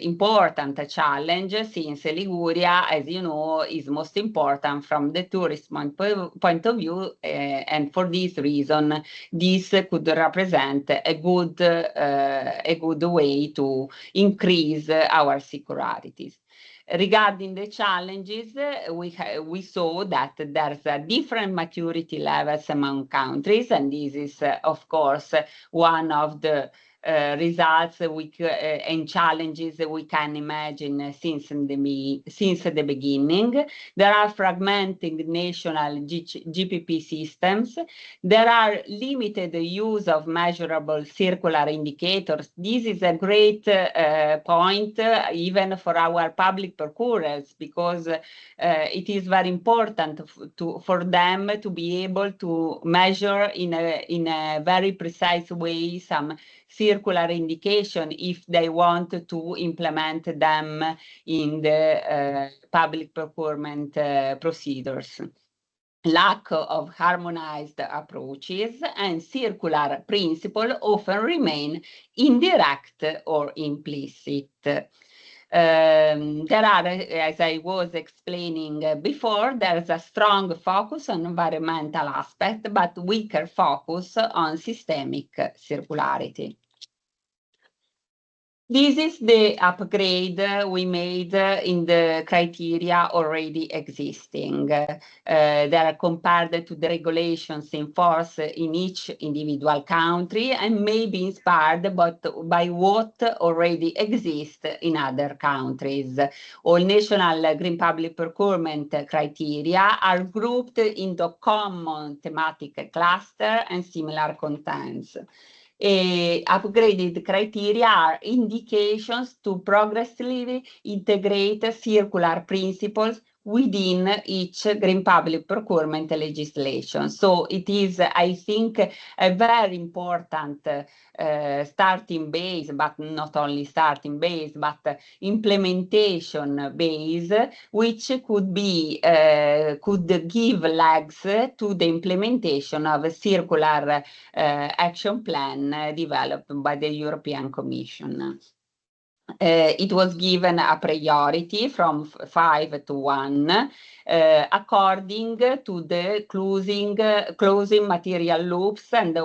important challenge, since Liguria, as you know, is most important from the tourist point of view, and for this reason, this could represent a good way to increase our circularities. Regarding the challenges, we saw that there's a different maturity levels among countries, and this is, of course, one of the results and challenges that we can imagine since the beginning. There are fragmenting national GPP systems. There are limited use of measurable circular indicators. This is a great point even for our public procurers, because it is very important for them to be able to measure in a very precise way some circular indication if they want to implement them in the public procurement procedures. Lack of harmonized approaches and circular principles often remain indirect or implicit. There are, as I was explaining before, there's a strong focus on environmental aspect, but weaker focus on systemic circularity. This is the upgrade we made in the criteria already existing. They are compared to the regulations in force in each individual country and may be inspired by what already exists in other countries. All national green public procurement criteria are grouped into common thematic cluster and similar contents. Upgraded criteria are indications to progressively integrate circular principles within each green public procurement legislation. So it is, I think, a very important starting base, but not only starting base, but implementation base, which could give legs to the implementation of a circular action plan developed by the European Commission. It was given a priority from 5 to 1 according to the closing material loops and the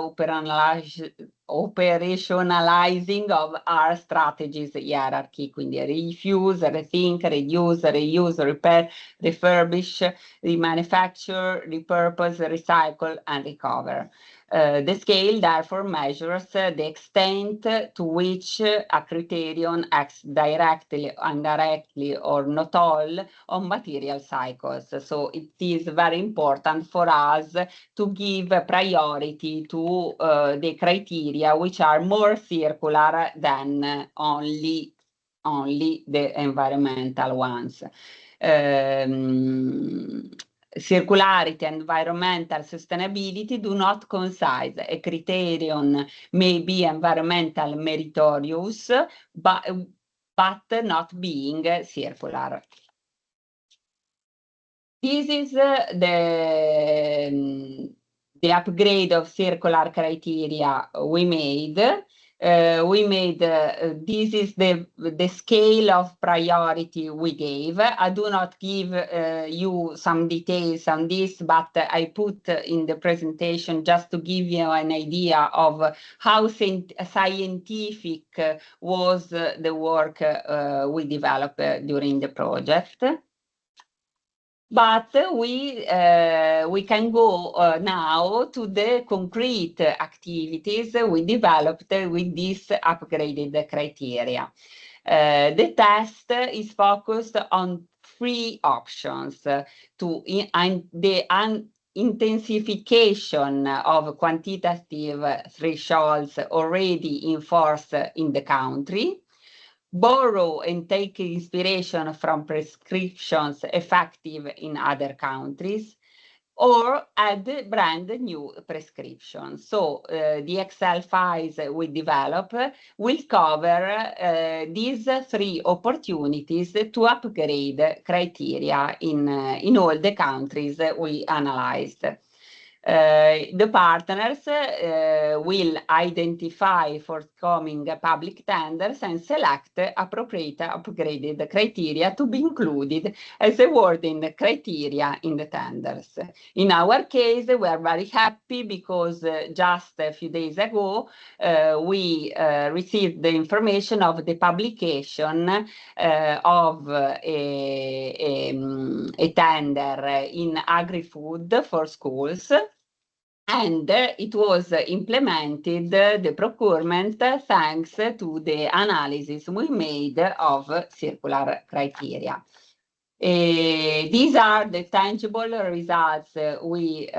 operationalizing of our strategies hierarchy, quindi refuse, rethink, reduce, reuse, repair, refurbish, remanufacture, repurpose, recycle, and recover. The scale therefore measures the extent to which a criterion acts directly, indirectly, or not all on material cycles. So it is very important for us to give priority to the criteria which are more circular than only the environmental ones. Circularity and environmental sustainability do not coincide. A criterion may be environmental meritorious, but not being circular. This is the upgrade of circular criteria we made. This is the scale of priority we gave. I do not give you some details on this, but I put in the presentation just to give you an idea of how scientific was the work we developed during the project. But we can go now to the concrete activities we developed with this upgraded criteria. The test is focused on 3 options: the intensification of quantitative thresholds already in force in the country, borrow and take inspiration from prescriptions effective in other countries, or add brand new prescriptions. So the Excel files we develop will cover these three opportunities to upgrade criteria in all the countries we analyzed. The partners will identify forthcoming public tenders and select appropriate upgraded criteria to be included as awarding criteria in the tenders. In our case, we are very happy because just a few days ago, we received the information of the publication of a tender in agri-food for schools. And it was implemented, the procurement, thanks to the analysis we made of circular criteria. These are the tangible results we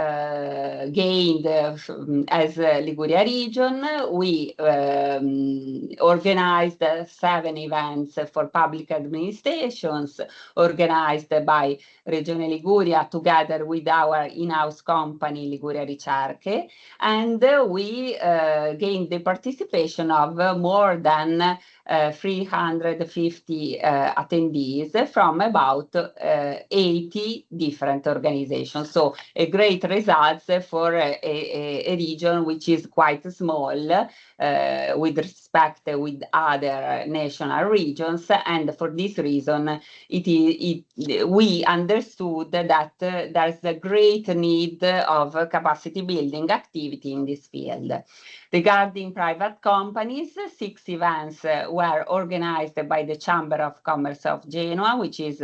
gained as Liguria region. We organized 7 events for public administrations organized by Regione Liguria together with our in-house company Liguria Ricerche, and we gained the participation of more than 350 attendees from about 80 different organizations. So a great results for a region which is quite small with respect with other national regions, and for this reason we understood that there's a great need of capacity building activity in this field. Regarding private companies, 6 events were organized by the Chamber of Commerce of Genoa, which is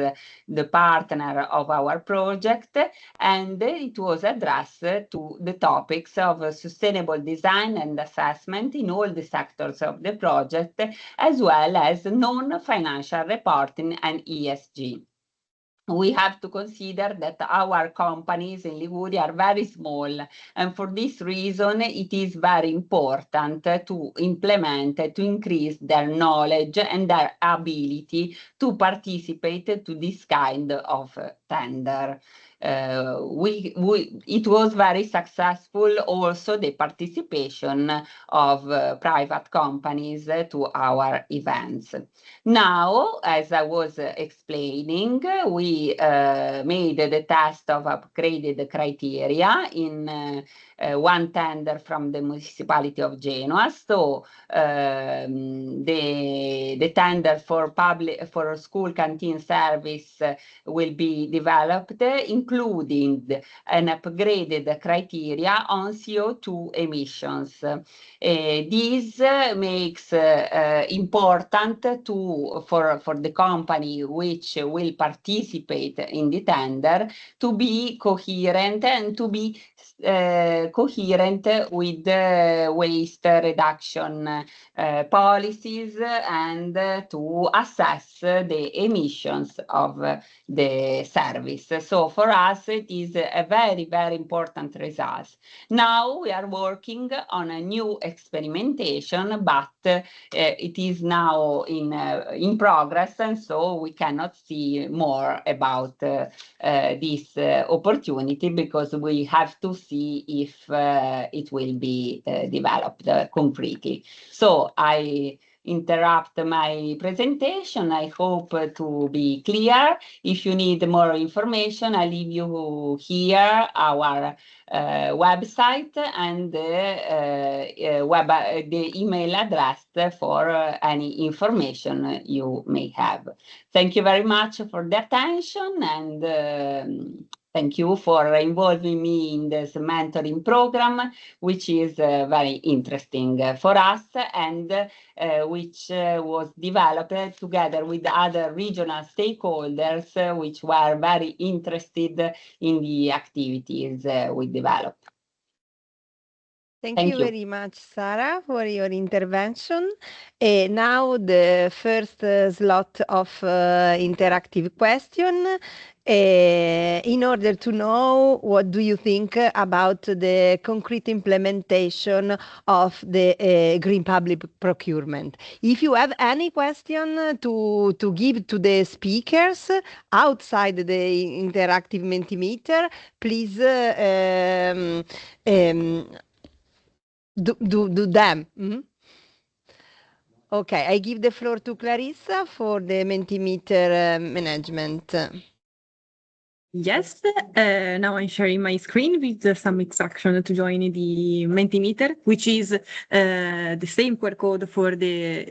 the partner of our project, and it was addressed to the topics of sustainable design and assessment in all the sectors of the project, as well as non-financial reporting and ESG. We have to consider that our companies in Liguria are very small, and for this reason it is very important to implement, to increase their knowledge and their ability to participate to this kind of tender. It was very successful also the participation of private companies to our events. Now, as I was explaining, we made the test of upgraded criteria in one tender from the municipality of Genoa. So the tender for school canteen service will be developed, including an upgraded criteria on CO2 emissions. This makes important for the company which will participate in the tender to be coherent and to be coherent with waste reduction policies and to assess the emissions of the service. So for us, it is a very, very important result. Now we are working on a new experimentation, but it is now in progress, and so we cannot see more about this opportunity because we have to see if it will be developed concretely. So I interrupt my presentation. I hope to be clear. If you need more information, I leave you here our website and the email address for any information you may have. Thank you very much for the attention, and thank you for involving me in this mentoring program, which is very interesting for us and which was developed together with other regional stakeholders, which were very interested in the activities we developed. Thank you very much, Sara, for your intervention. Now the first slot of interactive question. in order to know what do you think about the concrete implementation of the Green Public Procurement. If you have any question to give to the speakers outside the interactive Mentimeter, please do them. Okay, I give the floor to Clarissa for the Mentimeter management. Yes, now I'm sharing my screen with some instruction to join the Mentimeter, which is the same QR code for the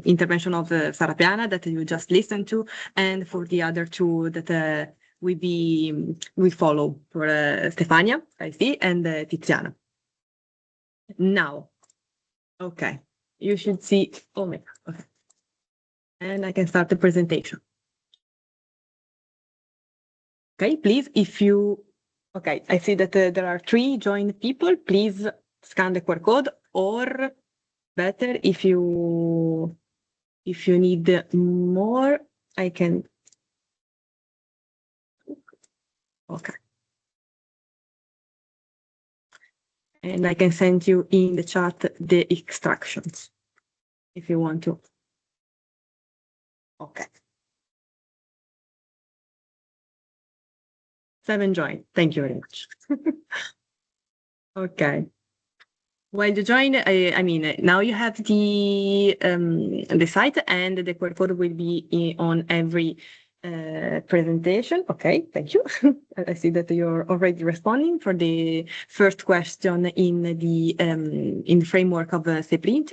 intervention of Sara Piana that you just listened to, and for the other two that we follow for Stefania, I see, and Tiziana. Now, okay, you should see. Oh my God, okay, and I can start the presentation. Okay, please, okay, I see that there are 3 joined people. Please scan the QR code, or better, if you need more, I can. Okay. And I can send you in the chat the instructions if you want to. Okay. 7 joined. Thank you very much. Okay. While you join, I mean, now you have the site, and the QR code will be on every presentation. Okay, thank you. I see that you're already responding for the first question in the framework of CPRINT.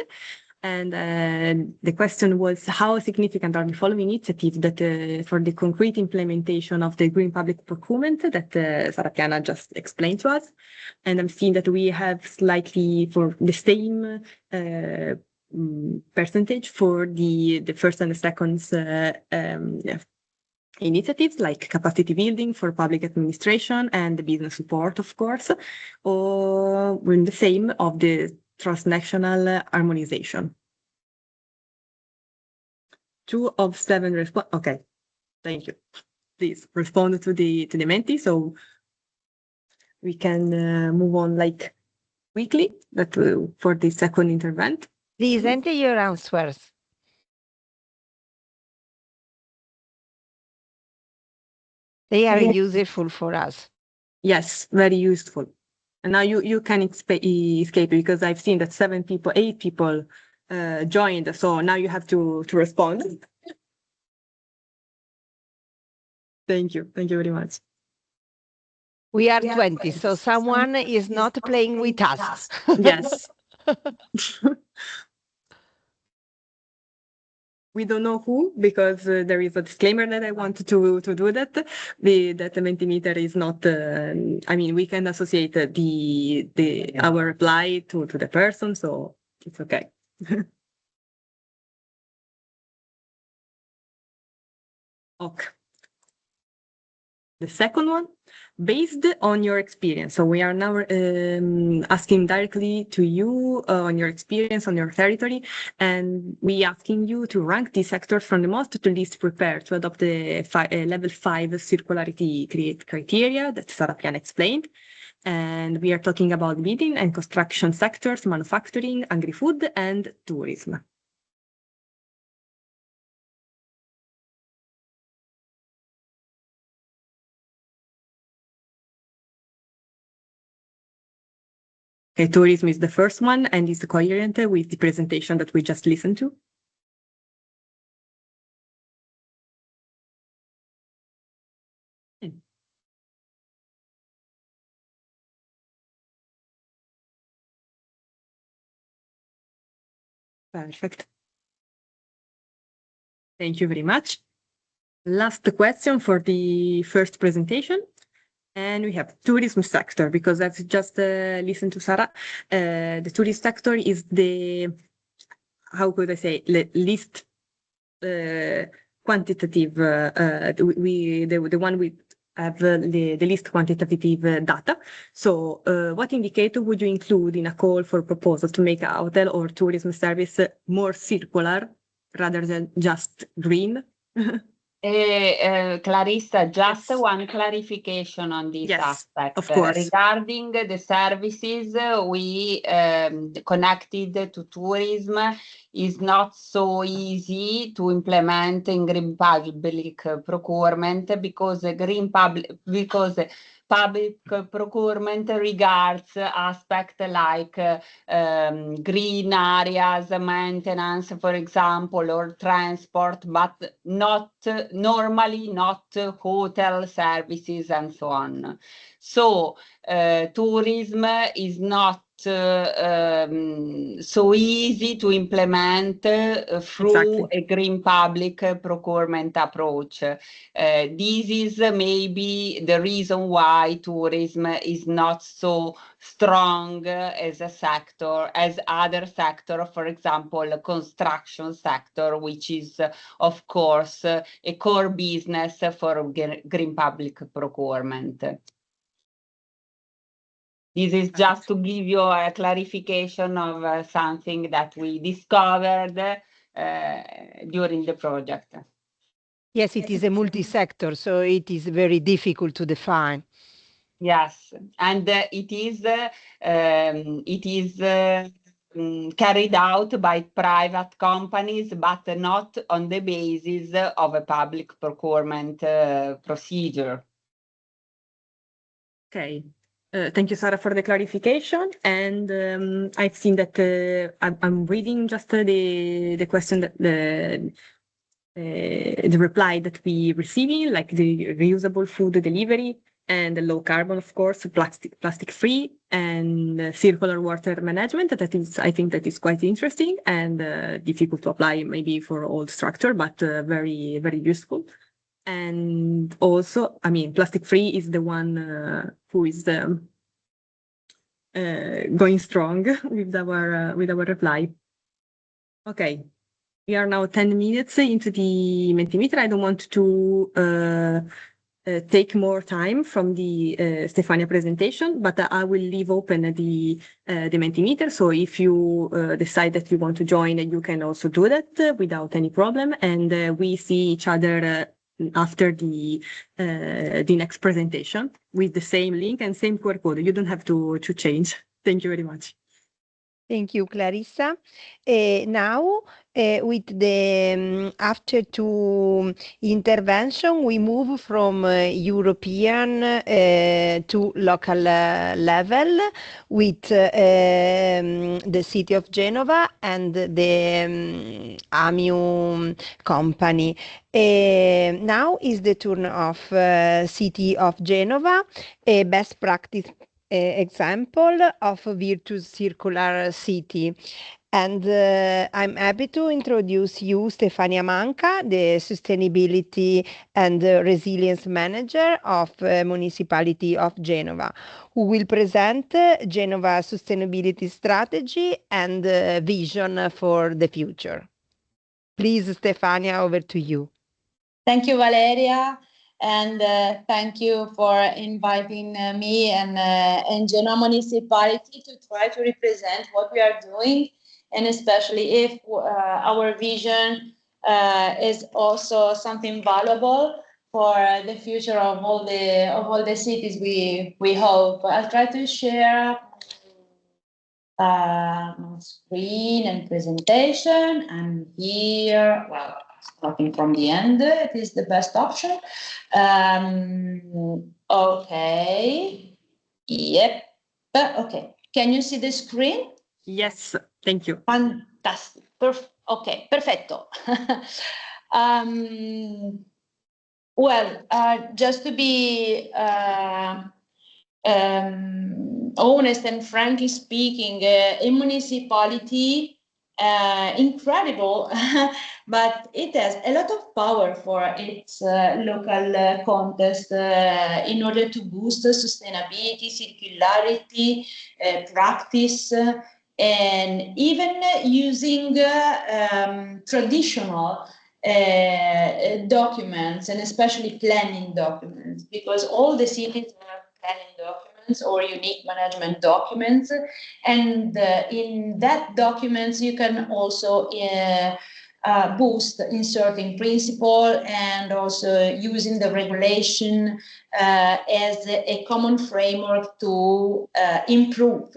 And the question was, how significant are the following initiatives that for the concrete implementation of the Green Public Procurement that Sara Piana just explained to us? And I'm seeing that we have slightly for the same percentage for the first and the second initiatives, like capacity building for public administration and the business support, of course, or we're the same of the transnational harmonization. 2 of 7 respond. Okay, thank you. Please respond to the Menti, so we can move on like quickly for the second intervent. Please enter your answers. They are useful for us. Yes, very useful. And now you can escape because I've seen that 8 people joined. So now you have to respond. Thank you. Thank you very much. We are 20, so someone is not playing with us. Yes. We don't know who, because there is a disclaimer that I want to do that. That the Mentimeter is not. I mean, we can associate our reply to the person, so it's okay. Okay. The second one, based on your experience. So we are now asking directly to you on your experience on your territory, and we asking you to rank these sectors from the most to least prepared to adopt the level 5 circularity criteria that Sara Piana explained. And we are talking about building and construction sectors, manufacturing, agri-food, and tourism. Okay, tourism is the first one and is coherent with the presentation that we just listened to. Perfect. Thank you very much. Last question for the first presentation. And we have tourism sector, because I've just listened to Sara. The tourism sector is how could I say, least quantitative, the one we have the least quantitative data. So what indicator would you include in a call for proposal to make a hotel or tourism service more circular rather than just green? Clarissa, just one clarification on this aspect. Of course. Regarding the services we connected to tourism is not so easy to implement in green public procurement because public procurement regards aspects like green areas, maintenance, for example, or transport, but normally not hotel services and so on. So tourism is not so easy to implement through a green public procurement approach. This is maybe the reason why tourism is not so strong as a sector as other sector, for example, construction sector, which is of course a core business for green public procurement. This is just to give you a clarification of something that we discovered during the project. Yes, it is a multi-sector, so it is very difficult to define. Yes, and it is carried out by private companies, but not on the basis of a public procurement procedure. Okay. Thank you, Sara, for the clarification. And I've seen that I'm reading just the question that the reply that we receiving, like the reusable food delivery and the low carbon, of course, plastic free and circular water management. That is, I think that is quite interesting and difficult to apply maybe for old structure, but very, very useful. And also, I mean, plastic free is the one who is going strong with our reply. Okay, we are now 10 minutes into the Mentimeter. I don't want to take more time from the Stefania presentation, but I will leave open the Mentimeter. So if you decide that you want to join, you can also do that without any problem. And we see each other after the next presentation with the same link and same QR code. You don't have to change. Thank you very much. Thank you, Clarissa. Now, with the after two intervention, we move from European to local level with the City of Genova and the AMIU company. Now is the turn of City of Genova, a best practice example of a virtuous circular city. And I'm happy to introduce you, Stefania Manca, the Sustainability and Resilience Manager of Municipality of Genova, who will present Genova's sustainability strategy and vision for the future. Please, Stefania, over to you. Thank you, Valeria. And thank you for inviting me and Genoa Municipality to try to represent what we are doing, and especially if our vision is also something valuable for the future of all the cities we hope. I'll try to share screen and presentation, and here, well, starting from the end, it is the best option. Okay. Yep. Okay. Can you see the screen? Yes. Thank you. Fantastic. Okay. Perfetto. Well, just to be honest and frankly speaking, a municipality incredible, but it has a lot of power for its local context in order to boost sustainability, circularity, practice, and even using traditional documents, and especially planning documents, because all the cities have planning documents or unique management documents, and in that documents you can also boost inserting principle and also using the regulation as a common framework to improve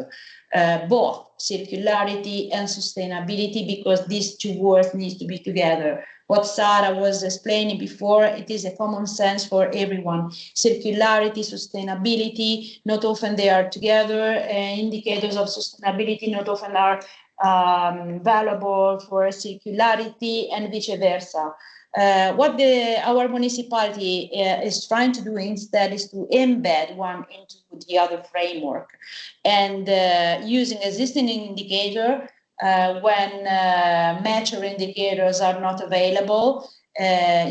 both circularity and sustainability, because these two words need to be together. What Sara was explaining before, it is a common sense for everyone. Circularity, sustainability, not often they are together. Indicators of sustainability not often are valuable for circularity, and vice versa. What our municipality is trying to do instead is to embed one into the other framework, and using existing indicator when mature indicators are not available,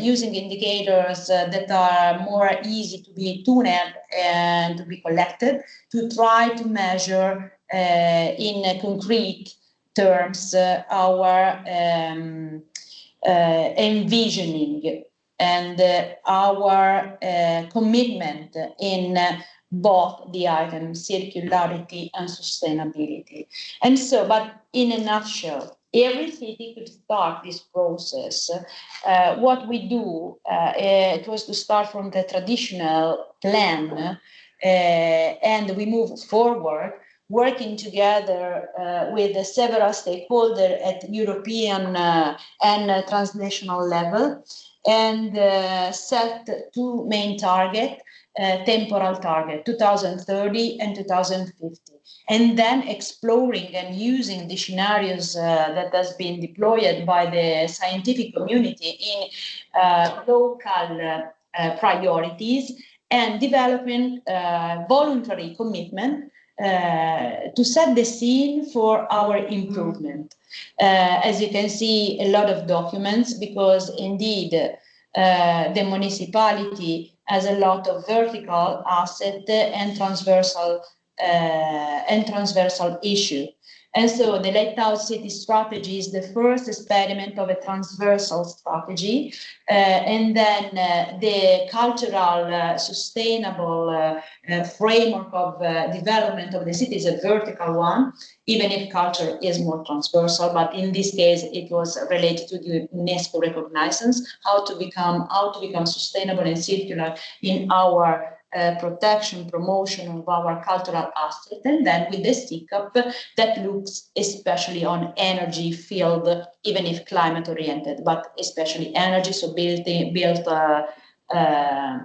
using indicators that are more easy to be tuned and to be collected, to try to measure in concrete terms our envisioning and our commitment in both the items, circularity and sustainability. And so, but in a nutshell, every city could start this process. What we do, it was to start from the traditional plan, and we move forward, working together with several stakeholders at European and transnational level, and set two main targets, temporal target, 2030 and 2050. And then exploring and using the scenarios that has been deployed by the scientific community in local priorities, and developing voluntary commitment to set the scene for our improvement. As you can see, a lot of documents, because indeed the municipality has a lot of vertical asset and transversal issue. And so the Lighthouse City strategy is the first experiment of a transversal strategy. And then the cultural sustainable framework of development of the city is a vertical one, even if culture is more transversal. But in this case, it was related to the UNESCO recognitions, how to become sustainable and circular in our protection, promotion of our cultural asset, and then with the stick-up that looks especially on energy field, even if climate oriented, but especially energy, so built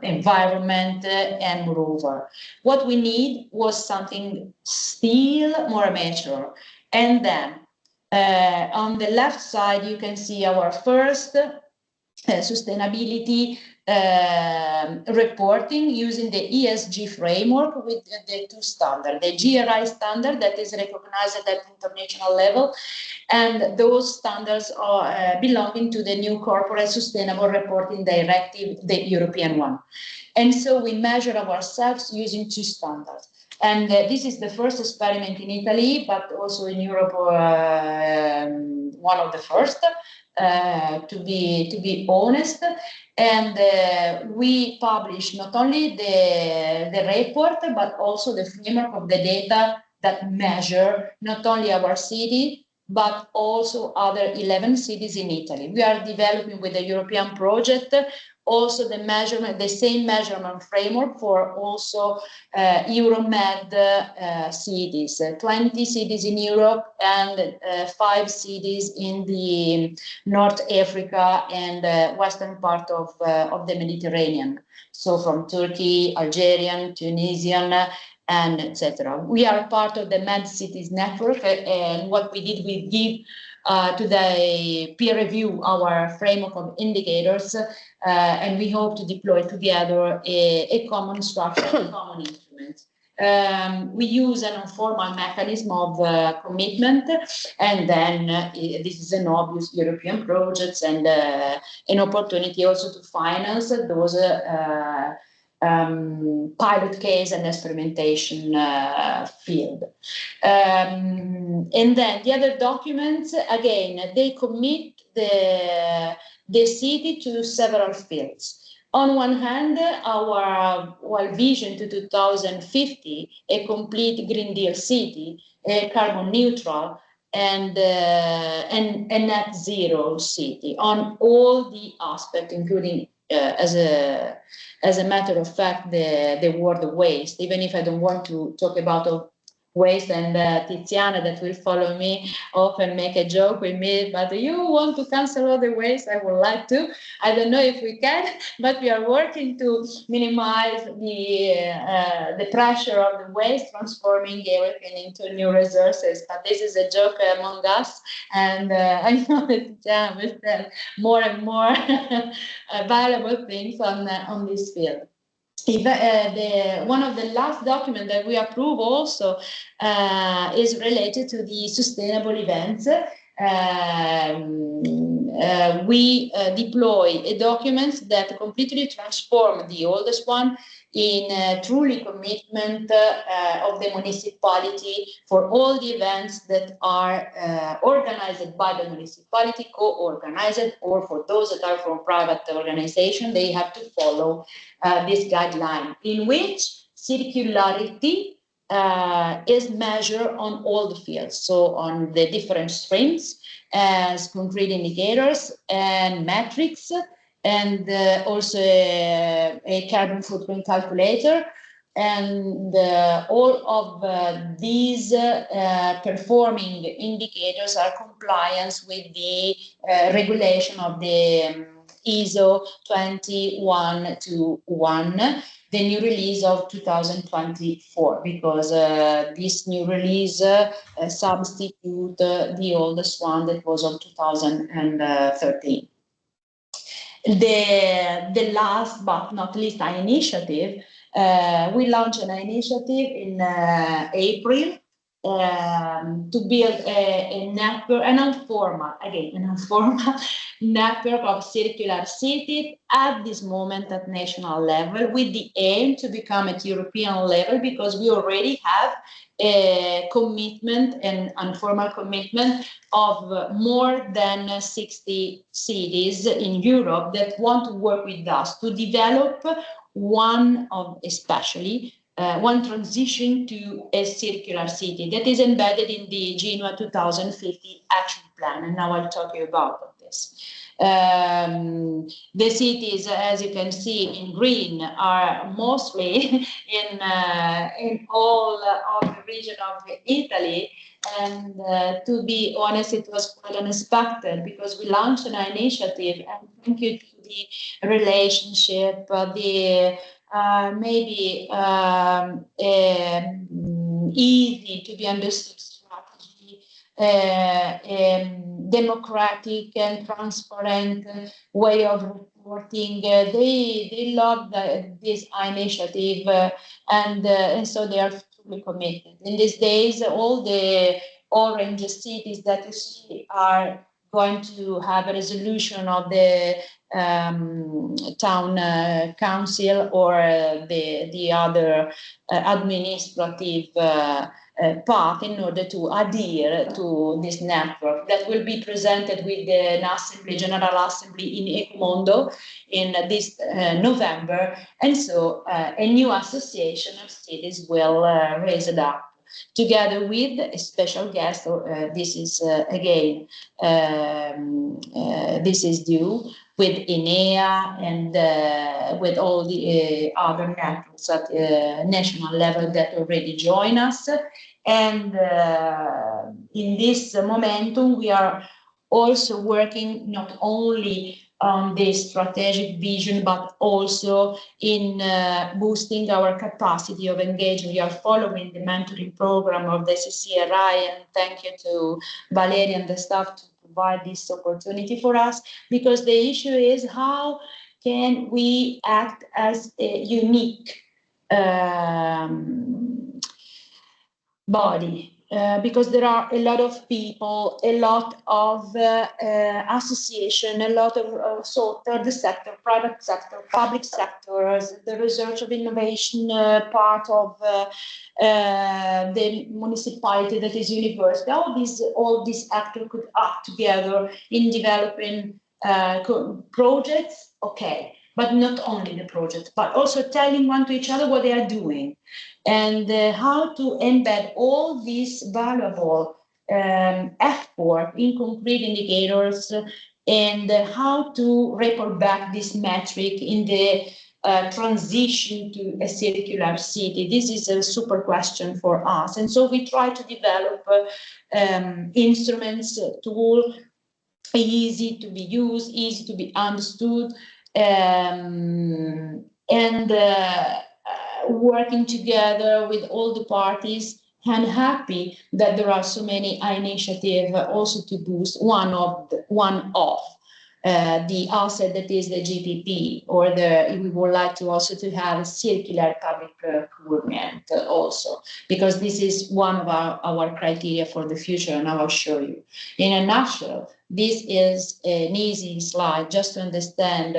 environment, and moreover. What we need was something still more mature. And then on the left side, you can see our first sustainability reporting using the ESG framework with the two standards, the GRI standard that is recognized at international level, and those standards are belonging to the new corporate sustainable reporting directive, the European one. And so we measure ourselves using two standards. And this is the first experiment in Italy, but also in Europe, one of the first. To be honest, and we publish not only the report, but also the framework of the data that measure not only our city, but also other 11 cities in Italy. We are developing with the European project also the measurement, the same measurement framework for also Euromed cities, 20 cities in Europe and 5 cities in the North Africa and western part of the Mediterranean. So from Turkey, Algerian, Tunisian, and etc. We are part of the Med Cities network, and what we did, we give to the peer review our framework of indicators, and we hope to deploy together a common structure, a common instrument. We use an informal mechanism of commitment, and then this is an obvious European project and an opportunity also to finance those pilot case and experimentation field. And then the other documents, again, they commit the city to several fields. On one hand, our vision to 2050, a complete Green Deal city, carbon neutral, and a net zero city on all the aspects, including as a matter of fact the word waste. Even if I don't want to talk about waste, and Tiziana that will follow me often make a joke with me, but you want to cancel all the waste? I would like to. I don't know if we can, but we are working to minimize the pressure of the waste, transforming everything into new resources. But this is a joke among us, and I know that Tiziana will tell more and more valuable things on this field. One of the last documents that we approve also is related to the sustainable events. We deploy documents that completely transform the oldest one in truly commitment of the municipality for all the events that are organized by the municipality, co-organized, or for those that are from private organization, they have to follow this guideline, in which circularity is measured on all the fields, so on the different streams as concrete indicators and metrics, and also a carbon footprint calculator. And all of these performing indicators are compliant with the regulation of the ISO 21221, the new release of 2024, because this new release substitute the oldest one that was of 2013. The last but not least, an initiative. We launched an initiative in April to build a network, an informal network of circular cities at this moment at national level, with the aim to become at European level, because we already have a commitment, an informal commitment of more than 60 cities in Europe that want to work with us to develop one transition to a circular city that is embedded in the Genoa 2050 action plan. And now I'll talk to you about this. The cities, as you can see in green, are mostly in all of the region of Italy. And to be honest, it was quite unexpected, because we launched an initiative, and thank you to the relationship, maybe easy to be understood strategy, democratic and transparent way of reporting. They love this initiative, and so they are truly committed. In these days, all the orange cities that you see are going to have a resolution of the town council or the other administrative part in order to adhere to this network that will be presented with the General Assembly in Ecomondo in this November. And so a new association of cities will raise it up, together with a special guest. This is again, this is due with INEA and with all the other networks at national level that already join us. And in this momentum, we are also working not only on the strategic vision, but also in boosting our capacity of engagement. We are following the mentoring program of the CCRI, and thank you to Valeria and the staff to provide this opportunity for us, because the issue is how can we act as a unique body. Because there are a lot of people, a lot of association, a lot of so third sector, private sector, public sectors, the research of innovation part of the municipality that is university. All these actors could act together in developing projects, okay, but not only the project, but also telling one to each other what they are doing, and how to embed all these valuable effort in concrete indicators and how to report back this metric in the transition to a circular city. This is a super question for us. And so we try to develop instruments, tools, easy to be used, easy to be understood, and working together with all the parties. And happy that there are so many initiatives also to boost one of the asset that is the GPP, or we would like to also to have a circular public procurement also, because this is one of our criteria for the future, and I will show you. In a nutshell, this is an easy slide just to understand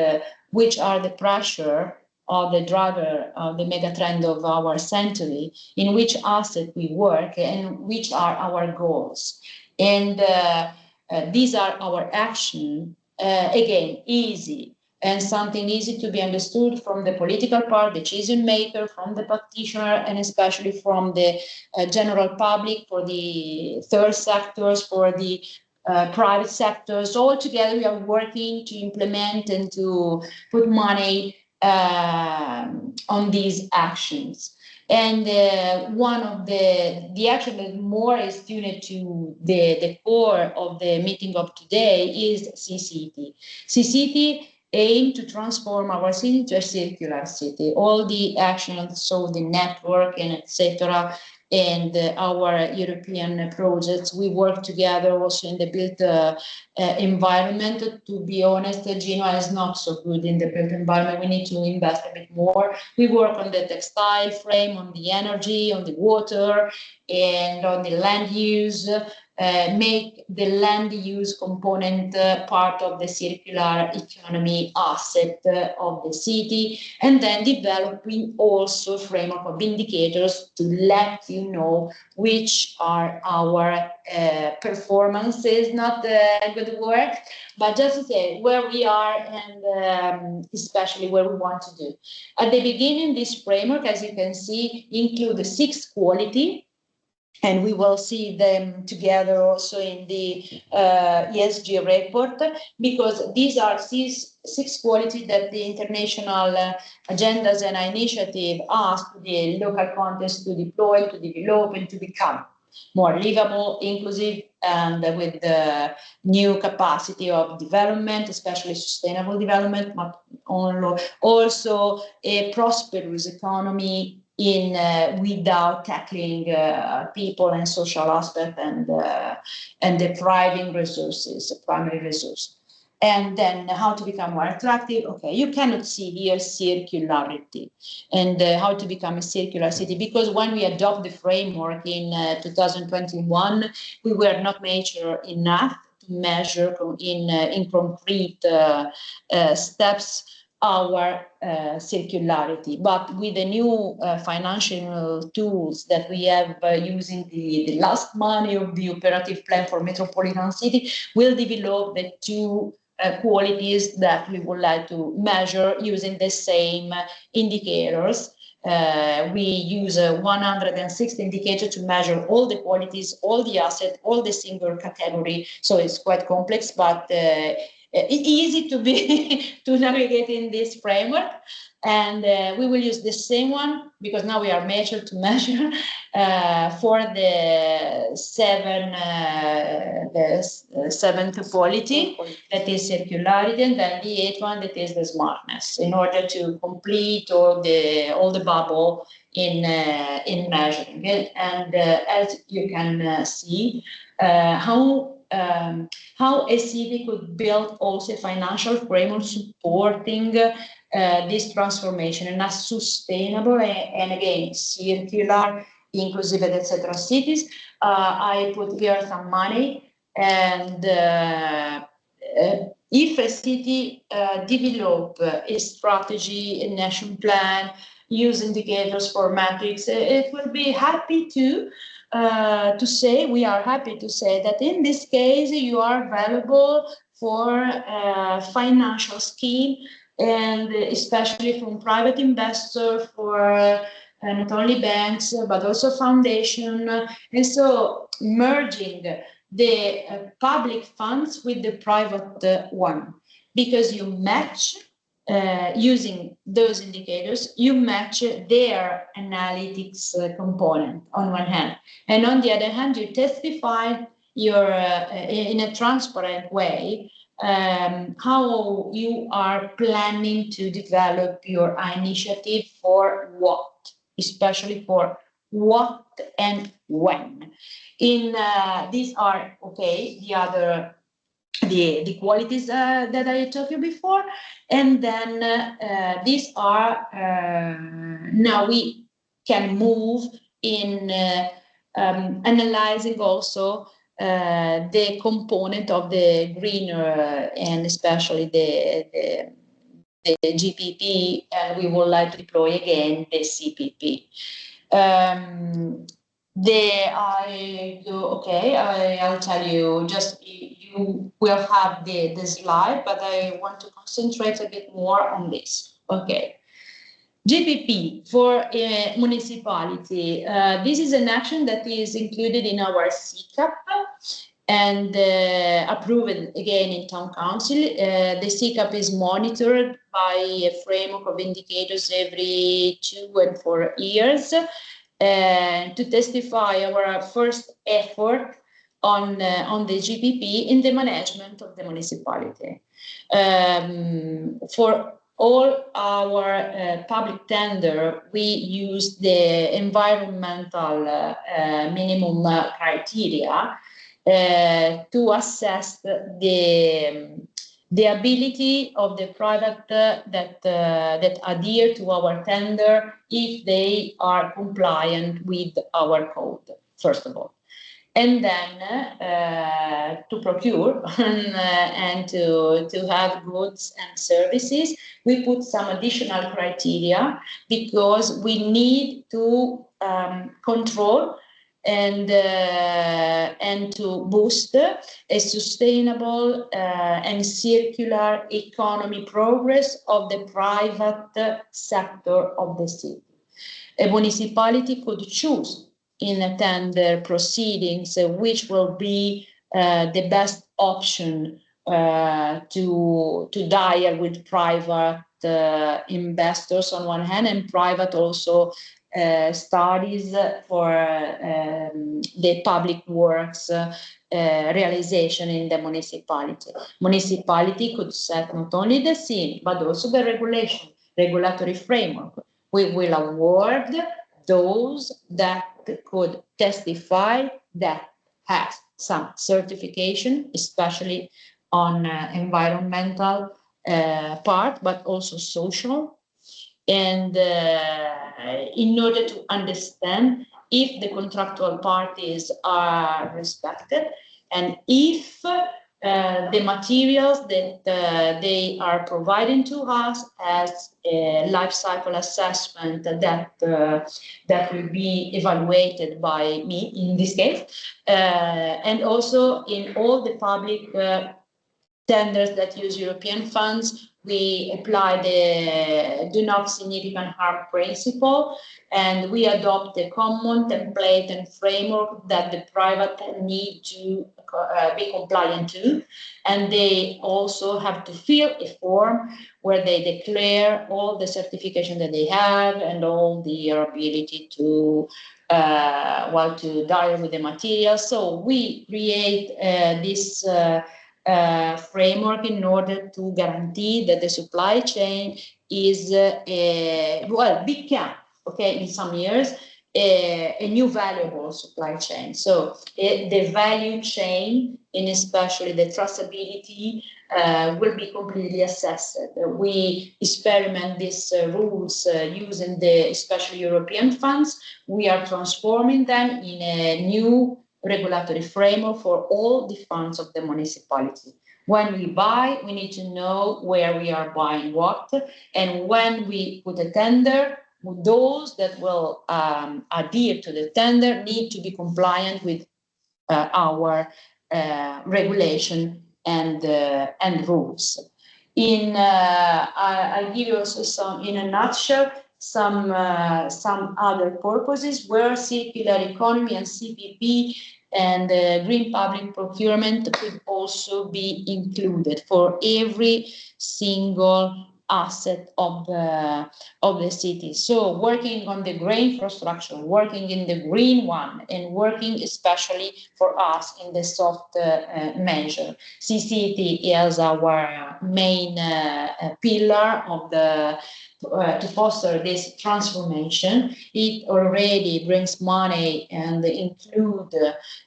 which are the pressure of the driver of the mega trend of our century, in which asset we work and which are our goals. And these are our action, again, easy, and something easy to be understood from the political part, the decision maker, from the practitioner, and especially from the general public, for the third sectors, for the private sectors. All together we are working to implement and to put money on these actions. And one of the action that more is tuned to the core of the meeting of today is CCT. CCT aim to transform our city into a circular city. All the actions, so the network and etc., and our European projects, we work together also in the built environment. To be honest, Genoa is not so good in the built environment. We need to invest a bit more. We work on the textile frame, on the energy, on the water, and on the land use. Make the land use component part of the circular economy asset of the city, and then developing also framework of indicators to let you know which are our performances, not good work, but just to say where we are and especially where we want to do. At the beginning, this framework, as you can see, includes 6 quality. And we will see them together also in the ESG report, because these are 6 qualities that the international agendas and initiative ask the local context to deploy, to develop, and to become more livable, inclusive, and with the new capacity of development, especially sustainable development, but also a prosperous economy without tackling people and social aspect and depriving resources, primary resource. And then how to become more attractive. Okay, you cannot see here circularity and how to become a circular city, because when we adopt the framework in 2021, we were not mature enough to measure in concrete steps our circularity. But with the new financial tools that we have using the last money of the operative plan for metropolitan city, we'll develop the 2 qualities that we would like to measure using the same indicators. We use 160 indicators to measure all the qualities, all the assets, all the single category. So it's quite complex, but it's easy to be to navigate in this framework. And we will use the same one, because now we are measured to measure for the 7th quality, that is circularity, and then the 8th one, that is the smartness, in order to complete all the bubble in measuring it. And as you can see, how a city could build also a financial framework supporting this transformation in a sustainable and again circular, inclusive, etc. cities. I put here some money, and if a city develop a strategy, a national plan, use indicators for metrics, it will be happy to say, we are happy to say that in this case you are valuable for financial scheme, and especially from private investor, for not only banks, but also foundation. And so merging the public funds with the private one, because you match, using those indicators, you match their analytics component on one hand. And on the other hand, you testify your in a transparent way how you are planning to develop your initiative for what, especially for what and when. In these are the other the qualities that I told you before, and then these are now we can move in analyzing also the component of the greener and especially the GPP, and we would like to deploy again the CPP. I'll tell you, just you will have the slide, but I want to concentrate a bit more on this. Okay. GPP for municipality. This is an action that is included in our CCAP and approved again in town council. The CCAP is monitored by a framework of indicators every 2 and 4 years to testify our first effort on the GPP in the management of the municipality. For all our public tender, we use the environmental minimum criteria to assess the ability of the product that adhere to our tender if they are compliant with our code, first of all. And then to procure and to have goods and services, we put some additional criteria because we need to control and to boost a sustainable and circular economy progress of the private sector of the city. A municipality could choose in a tender proceedings which will be the best option to deal with private investors on one hand, and private also studies for the public works realization in the municipality. Municipality could set not only the scene, but also the regulatory framework. We will award those that could testify that has some certification, especially on environmental part, but also social. And in order to understand if the contractual parties are respected and if the materials that they are providing to us as a life cycle assessment that will be evaluated by me in this case, and also in all the public tenders that use European funds, we apply the do not significant harm principle, and we adopt a common template and framework that the private need to be compliant to, and they also have to fill a form where they declare all the certification that they have and all their ability to to deal with the material. So we create this framework in order to guarantee that the supply chain is become, in some years, a new valuable supply chain. So the value chain, and especially the traceability, will be completely assessed. We experiment these rules using the especially European funds. We are transforming them in a new regulatory framework for all the funds of the municipality. When we buy, we need to know where we are buying what, and when we put a tender, those that will adhere to the tender need to be compliant with our regulation and rules. I'll give you also some, in a nutshell, some other purposes where circular economy and CPP and green public procurement could also be included for every single asset of the city. So working on the green infrastructure, working in the green one, and working especially for us in the soft measure. CCT is our main pillar of the to foster this transformation. It already brings money and include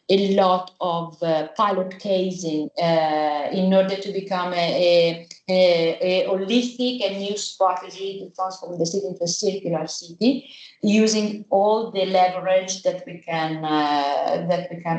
a lot of pilot casing in order to become a holistic and new strategy to transform the city into a circular city, using all the leverage that we can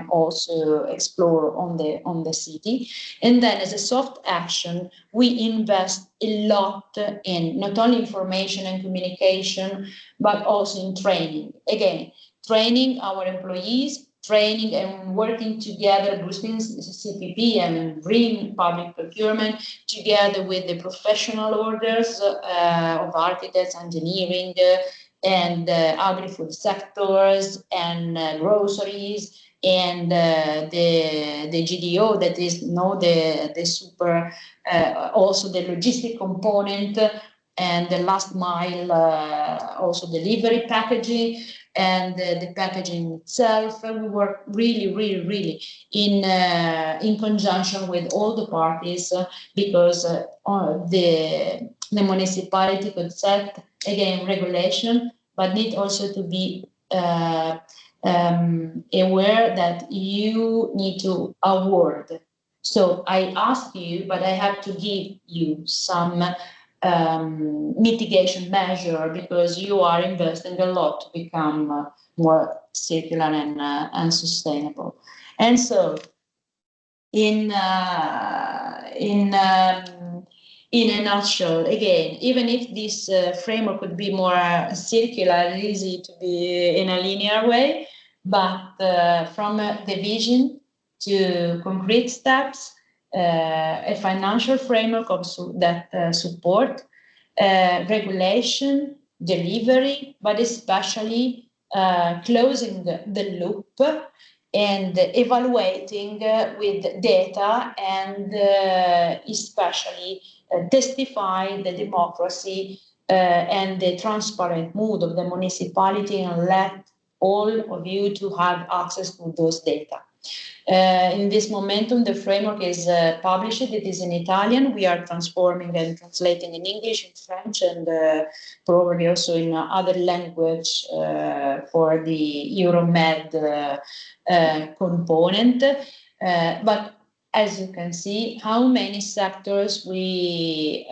also explore on the city. And then as a soft action, we invest a lot in not only information and communication, but also in training. Again, training our employees, training and working together between CPP and Green Public Procurement, together with the professional orders of architects, engineering, and agri-food sectors, and groceries, and the GDO, that is the super, also the logistic component, and the last mile also delivery packaging, and the packaging itself. We work really in conjunction with all the parties, because the municipality could set, again, regulation, but need also to be aware that you need to award. So I ask you, but I have to give you some mitigation measure, because you are investing a lot to become more circular and sustainable. And so in a nutshell, again, even if this framework could be more circular, easy to be in a linear way, but from the vision to concrete steps, a financial framework that support regulation, delivery, but especially closing the loop and evaluating with data, and especially testify the democracy and the transparent mood of the municipality, and let all of you to have access to those data. In this momentum, the framework is published. It is in Italian. We are transforming and translating in English, in French, and probably also in other language for the Euromed component. But as you can see, how many sectors we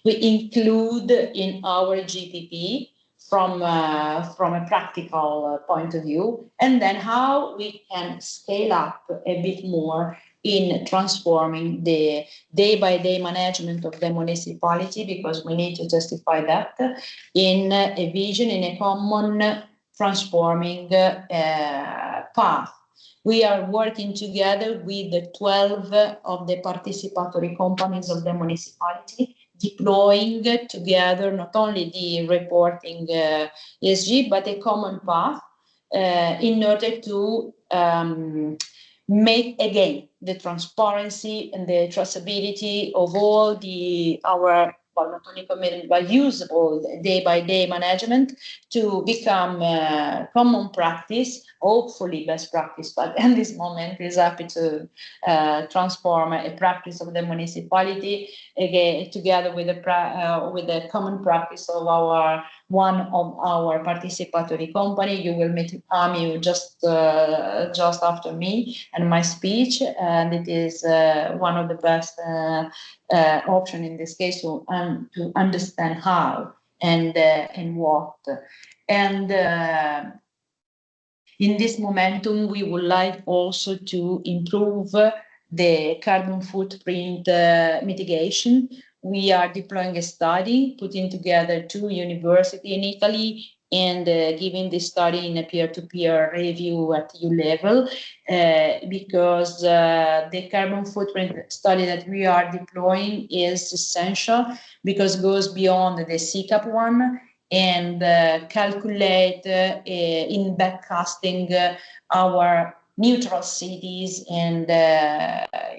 include in our GPP from a practical point of view, and then how we can scale up a bit more in transforming the day-by-day management of the municipality, because we need to justify that in a vision, in a common transforming path. We are working together with the 12 of the participatory companies of the municipality, deploying together not only the reporting ESG, but a common path in order to make, again, the transparency and the traceability of all our not only committed, but usable day-by-day management to become common practice, hopefully best practice, but in this moment is happy to transform a practice of the municipality, again, together with the common practice of one of our participatory company. You will meet Amiu just after me and my speech, and it is one of the best option in this case to understand how and what. And in this momentum, we would like also to improve the carbon footprint mitigation. We are deploying a study, putting together 2 universities in Italy and giving the study in a peer-to-peer review at EU level, because the carbon footprint study that we are deploying is essential because it goes beyond the CCAP one and calculate in backcasting our neutral cities and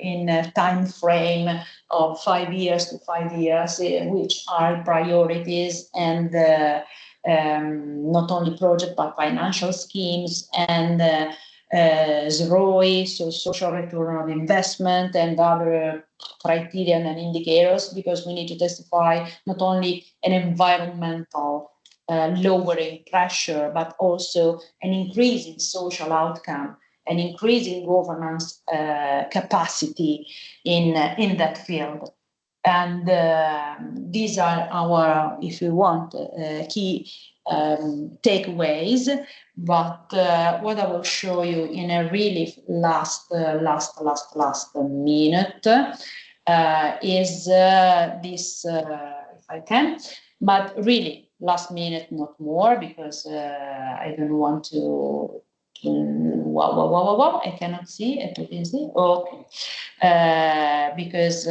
in a time frame of 5 years to 5 years, which are priorities and not only project but financial schemes and ROI, so social return on investment, and other criteria and indicators, because we need to testify not only an environmental lowering pressure, but also an increase in social outcome, an increase in governance capacity in that field. And these are our, if you want, key takeaways. But what I will show you in a really last minute is this, if I can, but really last minute, not more, because I don't want to. I cannot see it. Okay. Because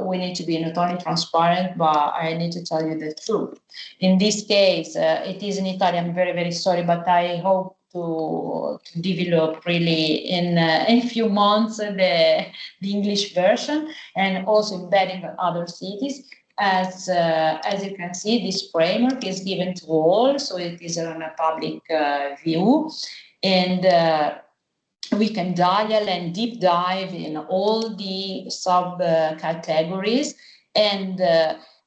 we need to be not only transparent, but I need to tell you the truth. In this case, it is in Italian. I'm very, very sorry, but I hope to develop really in a few months the English version, and also embedding other cities. As you can see, this framework is given to all, so it is on a public view. And we can dial and deep dive in all the subcategories. And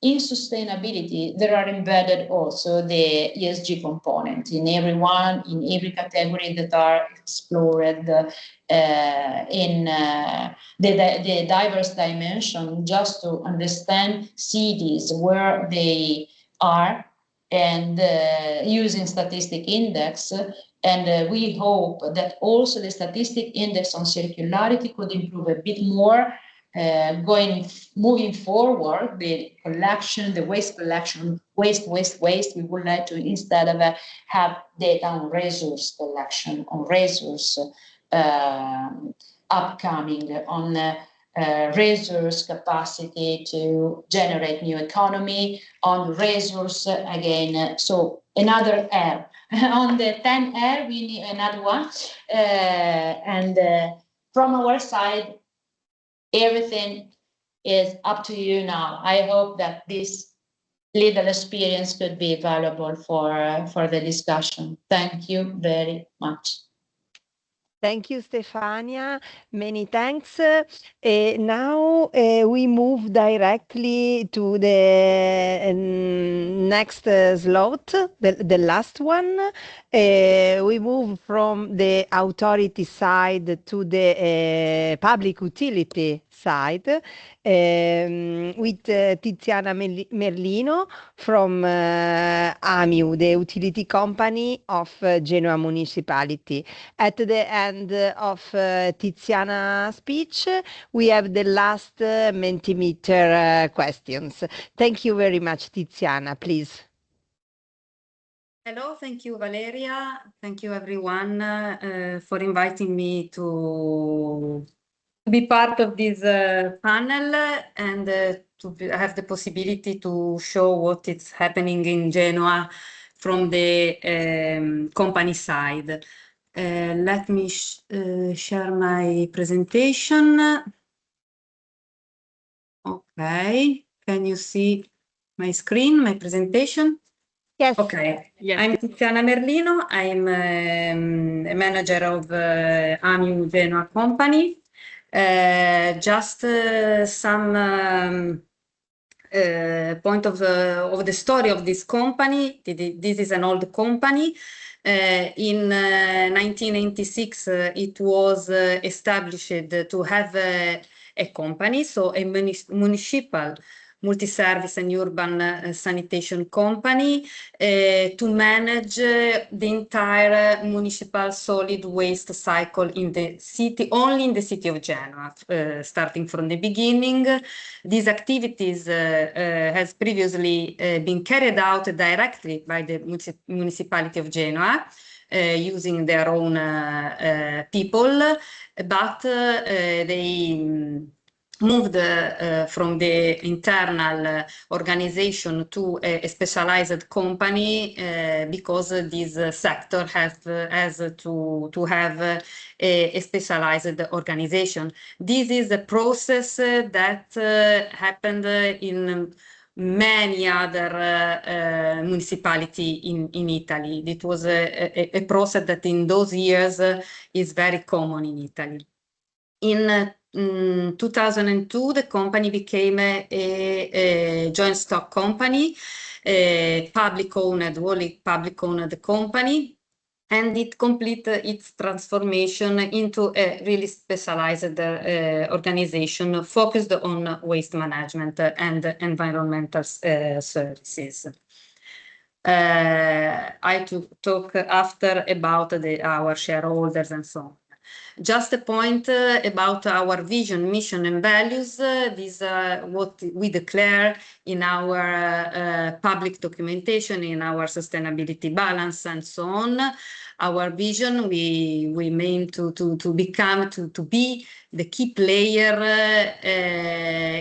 in sustainability, there are embedded also the ESG component in every category that are explored in the diverse dimension, just to understand cities where they are, and using statistic index. And we hope that also the statistic index on circularity could improve a bit more, moving forward, the collection, the waste collection, waste. We would like to, instead of have data on resource collection, on resource upcoming, on resource capacity to generate new economy, on resource again. So another R. On the 10R, we need another one. And from our side, everything is up to you now. I hope that this little experience could be valuable for the discussion. Thank you very much. Thank you, Stefania. Many thanks. Now we move directly to the next slot, the last one. We move from the authority side to the public utility side with Tiziana Merlino from AMIU, the utility company of Genoa Municipality. At the end of Tiziana's speech, we have the last Mentimeter questions. Thank you very much, Tiziana, please. Hello, thank you, Valeria. Thank you, everyone, for inviting me to be part of this panel and to have the possibility to show what is happening in Genoa from the company side. Let me share my presentation. Okay, can you see my screen, my presentation? Yes. Okay. Yes. I'm Tiziana Merlino. I'm a manager of AMIU Genoa company. Just some point of the story of this company. This is an old company. In 1996, it was established to have a company, so a municipal multi-service and urban sanitation company to manage the entire municipal solid waste cycle in the city, only in the city of Genoa, starting from the beginning. These activities has previously been carried out directly by the municipality of Genoa, using their own people, but they moved from the internal organization to a specialized company because this sector has to have a specialized organization. This is a process that happened in many other municipalities in Italy. It was a process that in those years is very common in Italy. In 2002, the company became a joint stock company, wholly public-owned company, and it completed its transformation into a really specialized organization focused on waste management and environmental services. I talk after about our shareholders and so on. Just a point about our vision, mission, and values. These are what we declare in our public documentation, in our sustainability balance, and so on. Our vision, we aim to be the key player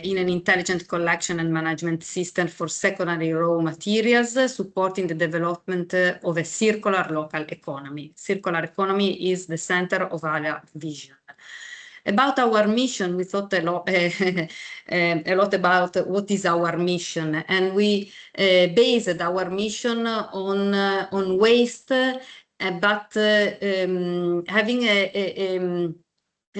in an intelligent collection and management system for secondary raw materials, supporting the development of a circular local economy. Circular economy is the center of our vision. About our mission, we thought a lot about what is our mission, and we based our mission on waste, but having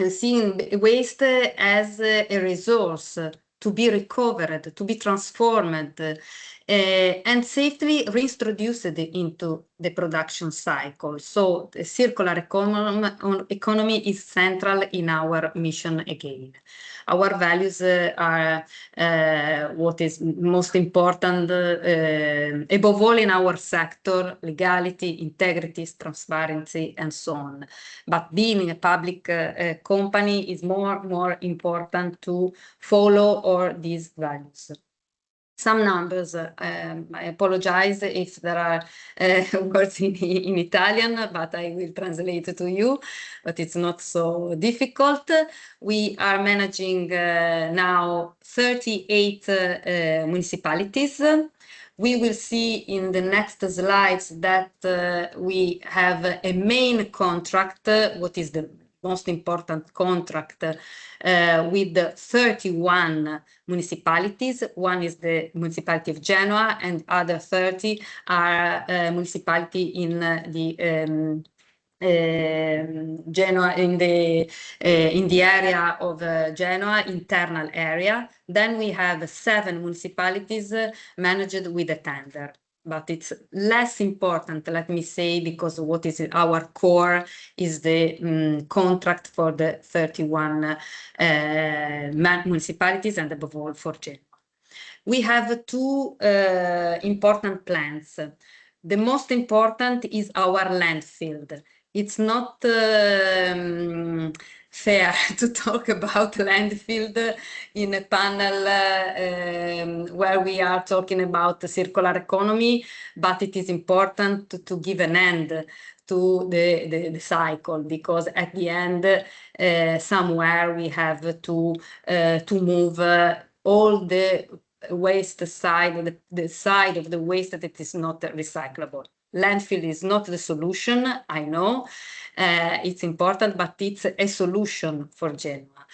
seeing waste as a resource to be recovered, to be transformed, and safely reintroduced into the production cycle. So the circular economy is central in our mission again. Our values are what is most important, above all in our sector: legality, integrity, transparency, and so on. But being a public company is more important to follow all these values. Some numbers, I apologize if there are words in Italian, but I will translate to you, but it's not so difficult. We are managing now 38 municipalities. We will see in the next slides that we have a main contract, what is the most important contract, with 31 municipalities. One is the municipality of Genoa, and other 30 are municipality in the Genoa, in the area of Genoa, internal area. Then we have 7 municipalities managed with a tender. But it's less important, let me say, because what is our core is the contract for the 31 municipalities, and above all for Genoa. We have 2 important plans. The most important is our landfill. It's not fair to talk about landfill in a panel where we are talking about the circular economy, but it is important to give an end to the cycle, because at the end, somewhere we have to move all the waste side, the side of the waste that is not recyclable. Landfill is not the solution, I know. It's important, but it's a solution for Genoa.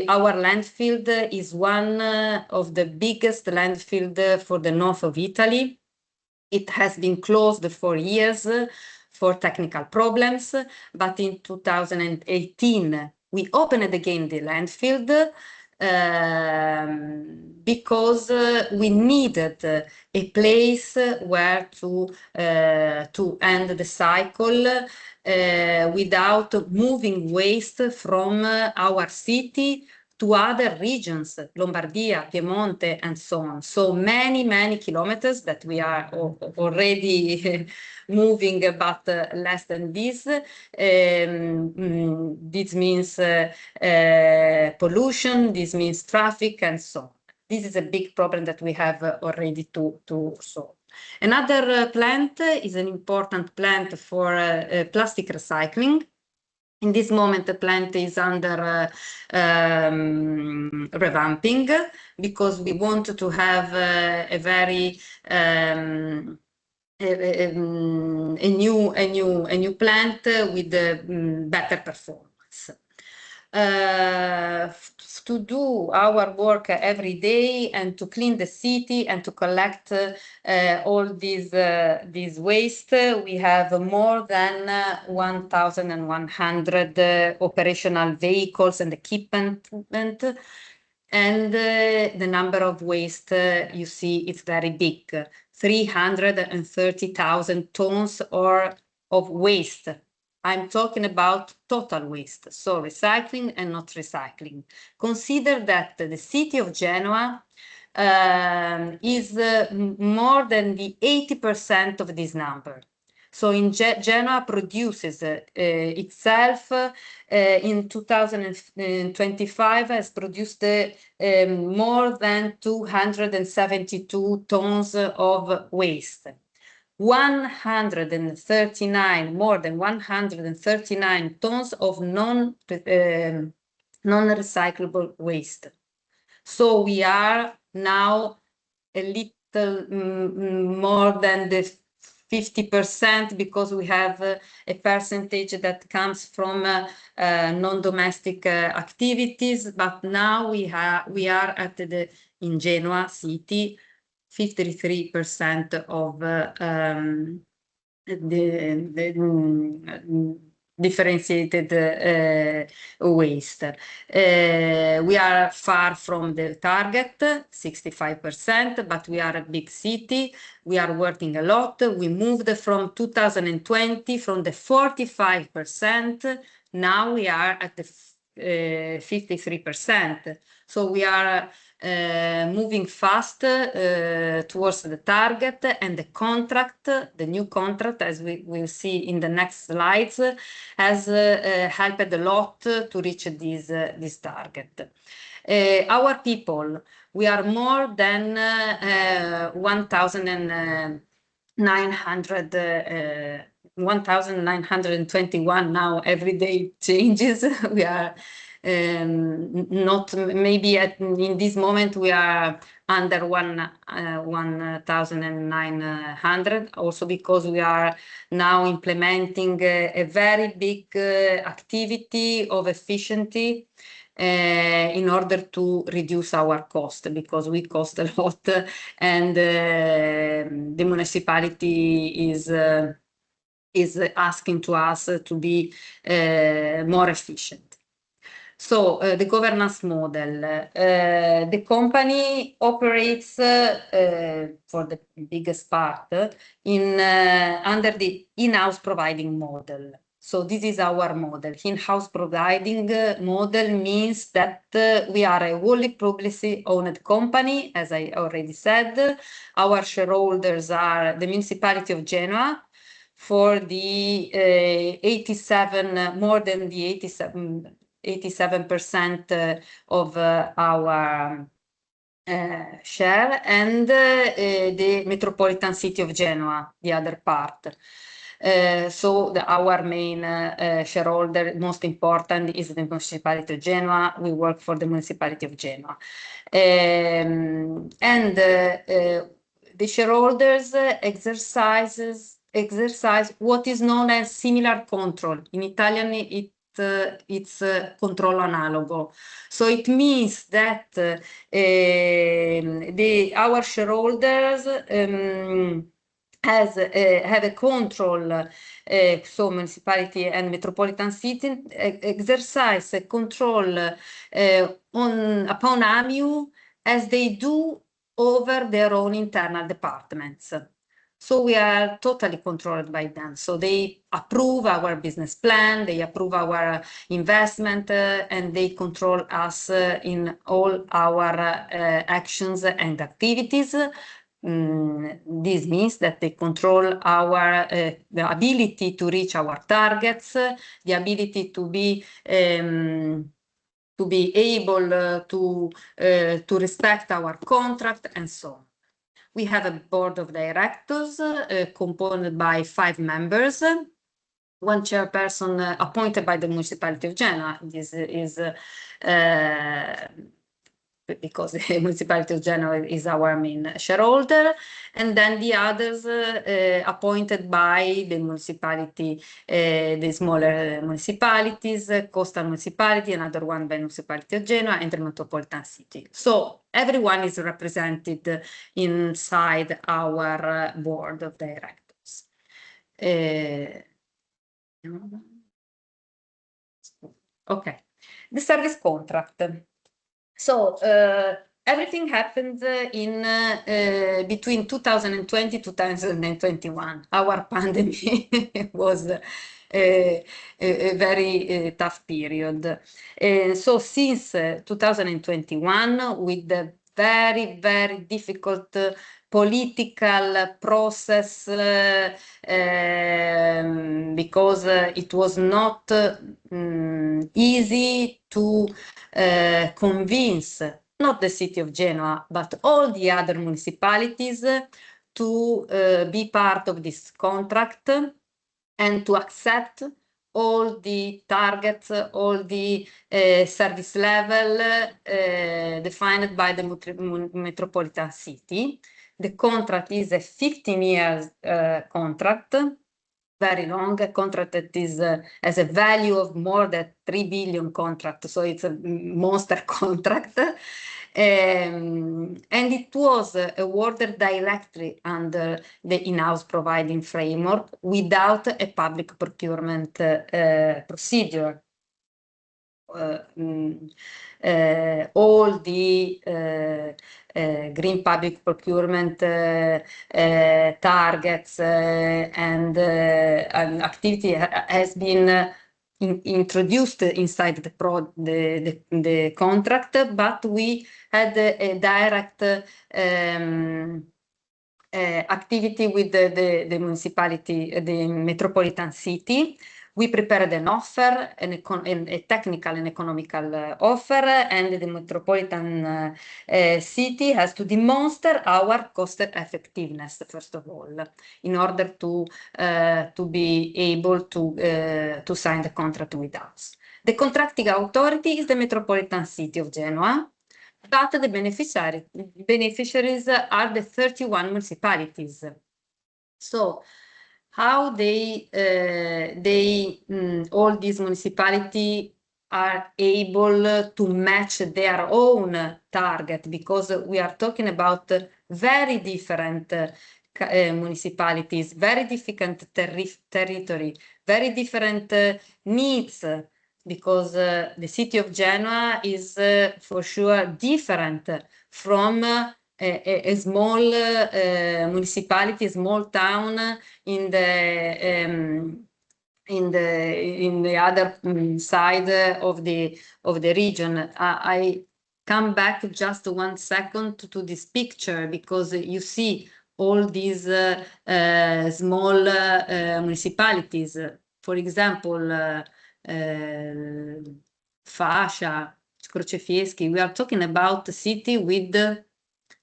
Our landfill is one of the biggest landfill for the north of Italy. It has been closed for years for technical problems, but in 2018 we opened again the landfill because we needed a place where to end the cycle without moving waste from our city to other regions, Lombardia, Piemonte, and so on. So many kilometers that we are already moving, but less than this. This means pollution, this means traffic, and so on. This is a big problem that we have already to solve. Another plant is an important plant for plastic recycling. In this moment, the plant is under revamping because we want to have a very a new plant with better performance. To do our work every day and to clean the city and to collect all these waste, we have more than 1,100 operational vehicles and equipment, and the number of waste you see it's very big, 330,000 tons of waste. I'm talking about total waste, so recycling and not recycling. Consider that the city of Genoa is more than the 80% of this number. So in Genoa produces itself in 2025 has produced more than 272 tons of waste. More than 139 tons of non-recyclable waste. So we are now a little more than the 50% because we have a percentage that comes from non-domestic activities, but now we are at in Genoa city 53% of the differentiated waste. We are far from the target, 65%, but we are a big city. We are working a lot. We moved from 2020 from the 45%. Now we are at the 53%. So we are moving fast towards the target, and the contract, the new contract, as we will see in the next slides, has helped a lot to reach this target. Our people, we are more than 1,921 now. Every day changes. We are not maybe in this moment we are under 1,900, also because we are now implementing a very big activity of efficiency in order to reduce our cost, because we cost a lot, and the municipality is asking to us to be more efficient. So the governance model, the company operates for the biggest part under the in-house providing model. So this is our model. In-house providing model means that we are a wholly publicly owned company, as I already said. Our shareholders are the municipality of Genoa for the more than the 87% of our share, and the metropolitan city of Genoa, the other part. So our main shareholder, most important, is the municipality of Genoa. We work for the municipality of Genoa. The shareholders exercise what is known as similar control. In Italian, it's controllo analogo. So it means that our shareholders have a control, so municipality and metropolitan city exercise a control upon AMIU as they do over their own internal departments. So we are totally controlled by them. So they approve our business plan, they approve our investment, and they control us in all our actions and activities. This means that they control our the ability to reach our targets, the ability to be able to respect our contract, and so on. We have a board of directors composed by 5 members. One chairperson appointed by the municipality of Genoa. This is because the municipality of Genoa is our main shareholder, and then the others appointed by the municipality, the smaller municipalities, coastal municipality, another one by municipality of Genoa, and the metropolitan city. So everyone is represented inside our board of directors. Okay, the service contract. So everything happened in between 2020 and 2021. Our pandemic was a very tough period. So since 2021, with the very, very difficult political process, because it was not easy to convince not the City of Genoa, but all the other municipalities to be part of this contract and to accept all the targets, all the service level defined by the metropolitan city. The contract is a 15-year contract, very long, a contract that is has a value of more than 3 billion contract, so it's a monster contract. And it was awarded directly under the in-house providing framework without a public procurement procedure. All the Green Public Procurement targets and activity has been introduced inside the contract, but we had a direct activity with the municipality, the metropolitan city. We prepared an offer, a technical and economical offer, and the metropolitan city has to demonstrate our cost effectiveness, first of all, in order to be able to sign the contract with us. The contracting authority is the metropolitan city of Genoa, but the beneficiaries are the 31 municipalities. So how all these municipalities are able to match their own target, because we are talking about very different municipalities, very different territory, very different needs, because the City of Genoa is for sure different from a small municipality, small town in the other side of the region. I come back just 1 second to this picture, because you see all these small municipalities. For example, Fascia, Crocefieschi. We are talking about a city with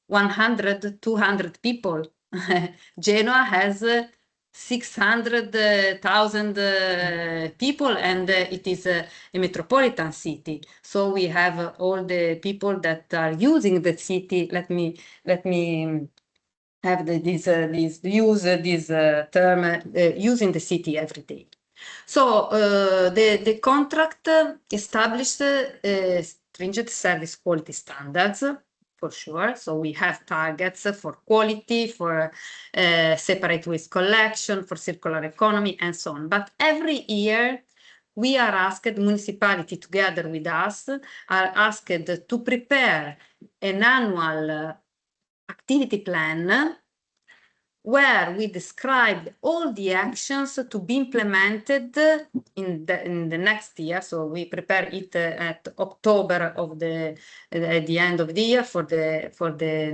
100, 200 people. Genoa has 600,000 people, and it is a metropolitan city. So we have all the people that are using the city. Let me have this term, using the city every day. So the contract established stringent service quality standards, for sure. So we have targets for quality, for separate waste collection, for circular economy, and so on. But every year we are asked, municipality together with us, are asked to prepare an annual activity plan where we described all the actions to be implemented in the next year. So we prepare it at October of at the end of the year for the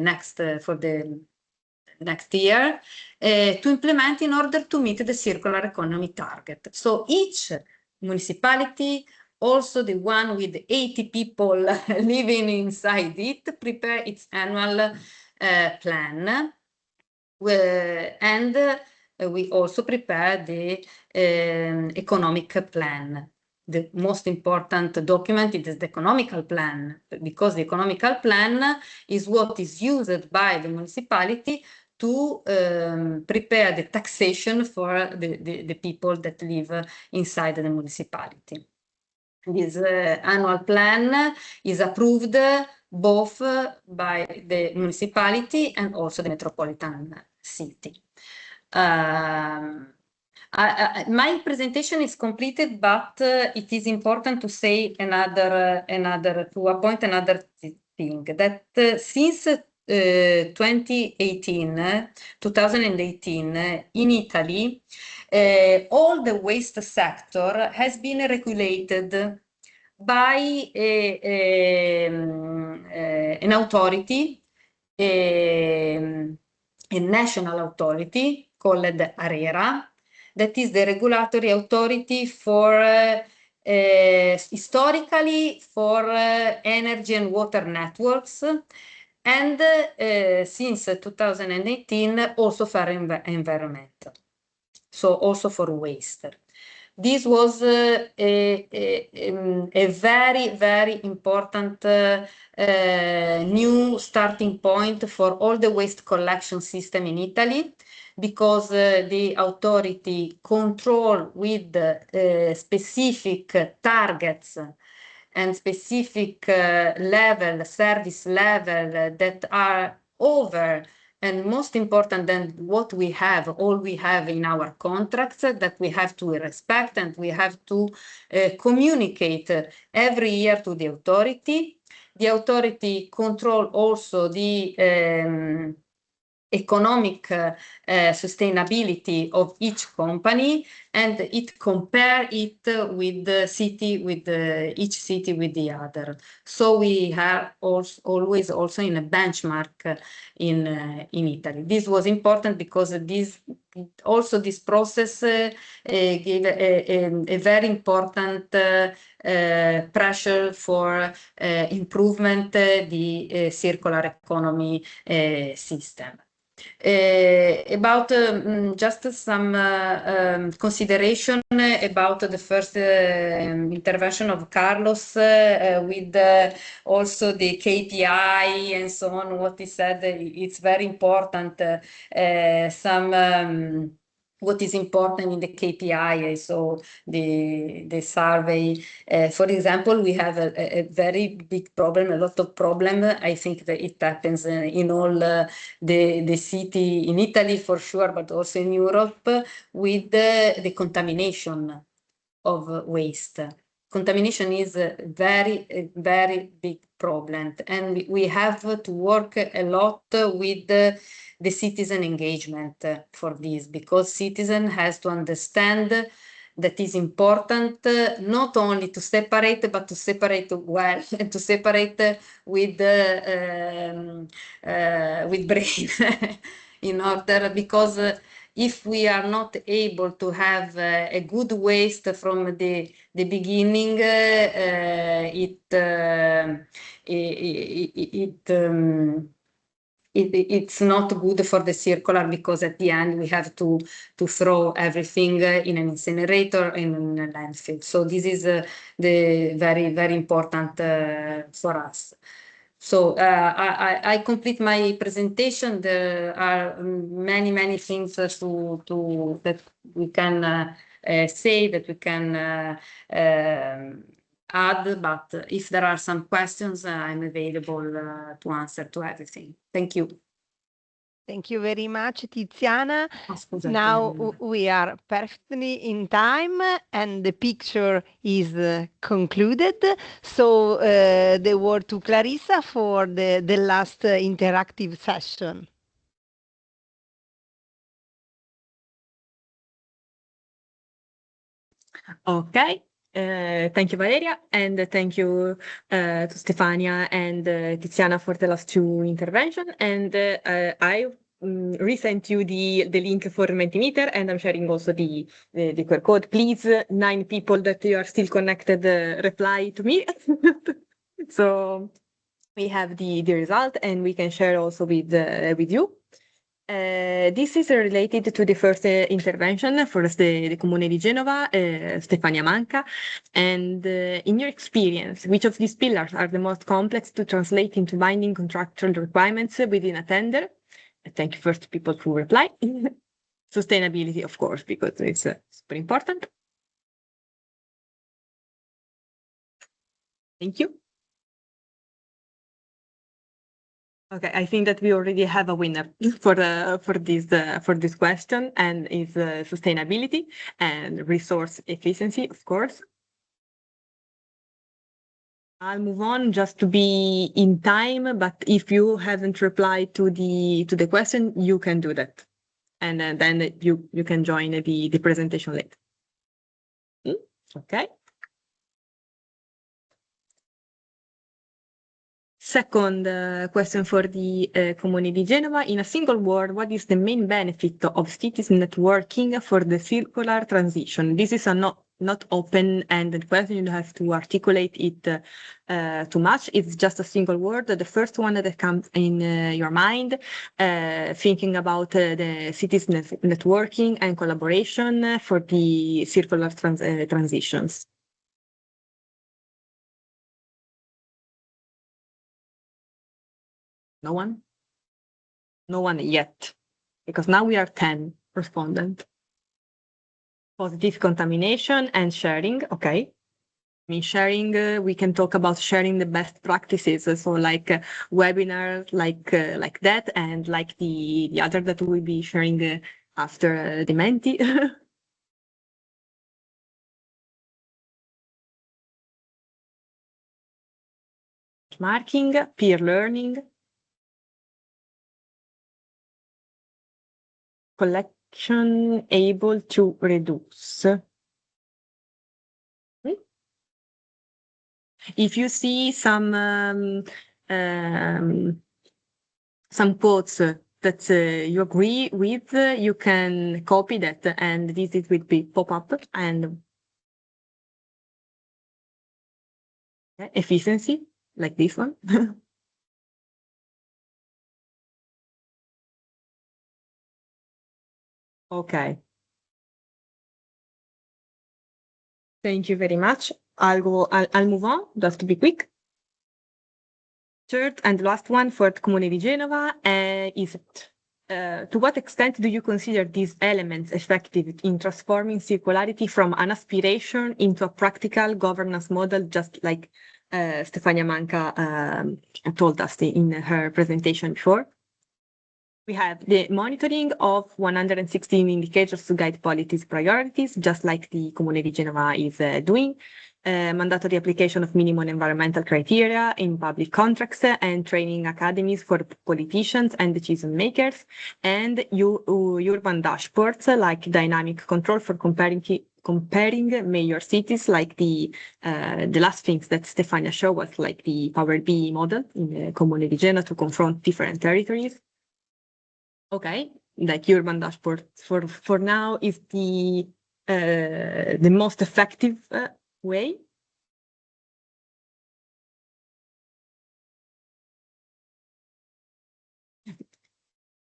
next year to implement in order to meet the circular economy target. So each municipality, also the one with 80 people living inside it, prepare its annual plan. And we also prepare the economic plan. The most important document is the economical plan, because the economical plan is what is used by the municipality to prepare the taxation for the people that live inside the municipality. This annual plan is approved both by the municipality and also the metropolitan city. My presentation is completed, but it is important to say to appoint another thing, that since 2018 in Italy, all the waste sector has been regulated by an authority, a national authority called ARERA, that is the regulatory authority for historically for energy and water networks, and since 2018 also for environmental, so also for waste. This was a very, very important new starting point for all the waste collection system in Italy, because the authority control with specific targets and specific service level that are over and most important than what we have, all we have in our contracts, that we have to respect and we have to communicate every year to the authority. The authority control also the economic sustainability of each company, and it compare it with the city, with each city with the other. So we have always also in a benchmark in Italy. This was important because this process gave a very important pressure for improvement the circular economy system. About just some consideration about the first intervention of Carlos with also the KPI and so on, what he said, it's very important. What is important in the KPI, so the survey. For example, we have a very big problem, a lot of problem. I think that it happens in all the city in Italy for sure, but also in Europe, with the contamination of waste. Contamination is a very, very big problem, and we have to work a lot with the citizen engagement for this, because citizen has to understand that is important not only to separate, but to separate well and to separate with brain in order, because if we are not able to have a good waste from the beginning, it's not good for the circular, because at the end we have to throw everything in an incinerator in a landfill. So this is the very, very important for us. So I complete my presentation. There are many things that we can say, that we can add, but if there are some questions, I'm available to answer to everything. Thank you. Thank you very much, Tiziana. Now we are perfectly in time and the picture is concluded. So the word to Clarissa for the last interactive session. Okay. Thank you, Valeria, and thank you to Stefania and Tiziana for the last two interventions. And I resent you the link for Mentimeter, and I'm sharing also the QR code. Please, 9 people that you are still connected, reply to me. So we have the result, and we can share also with you. This is related to the first intervention for the Comune di Genova, Stefania Manca. And in your experience, which of these pillars are the most complex to translate into binding contractual requirements within a tender? Thank you first people who reply. Sustainability, of course, because it's super important. Thank you. Okay, I think that we already have a winner for this question, and is sustainability and resource efficiency, of course. I'll move on just to be in time, but if you haven't replied to the question, you can do that, and then you can join the presentation later. Okay. Second question for the Comune di Genova. In a single word, what is the main benefit of cities networking for the circular transition? This is a not open-ended question. You have to articulate it too much. It's just a single word. The first one that comes in your mind, thinking about the cities networking and collaboration for the circular transitions. No one? No one yet, because now we are 10 respondents. Positive contamination and sharing, okay. I mean, sharing, we can talk about sharing the best practices, so like webinars like that, and like the other that we'll be sharing after the Menti. Marking, peer learning, collection able to reduce. If you see some quotes that you agree with, you can copy that, and this it will be pop up. And efficiency, like this one. Okay. Thank you very much. I'll move on, just to be quick. Third and last one for the Comune di Genova is to what extent do you consider these elements effective in transforming circularity from an aspiration into a practical governance model, just like Stefania Manca told us in her presentation before? We have the monitoring of 116 indicators to guide policies priorities, just like the Comune di Genova is doing. Mandatory application of minimum environmental criteria in public contracts and training academies for politicians and decision makers, and urban dashboards like dynamic control for comparing major cities, like the last things that Stefania showed us, like the Power B model in the Comune di Genoa to confront different territories. Okay, like urban dashboard for now is the most effective way.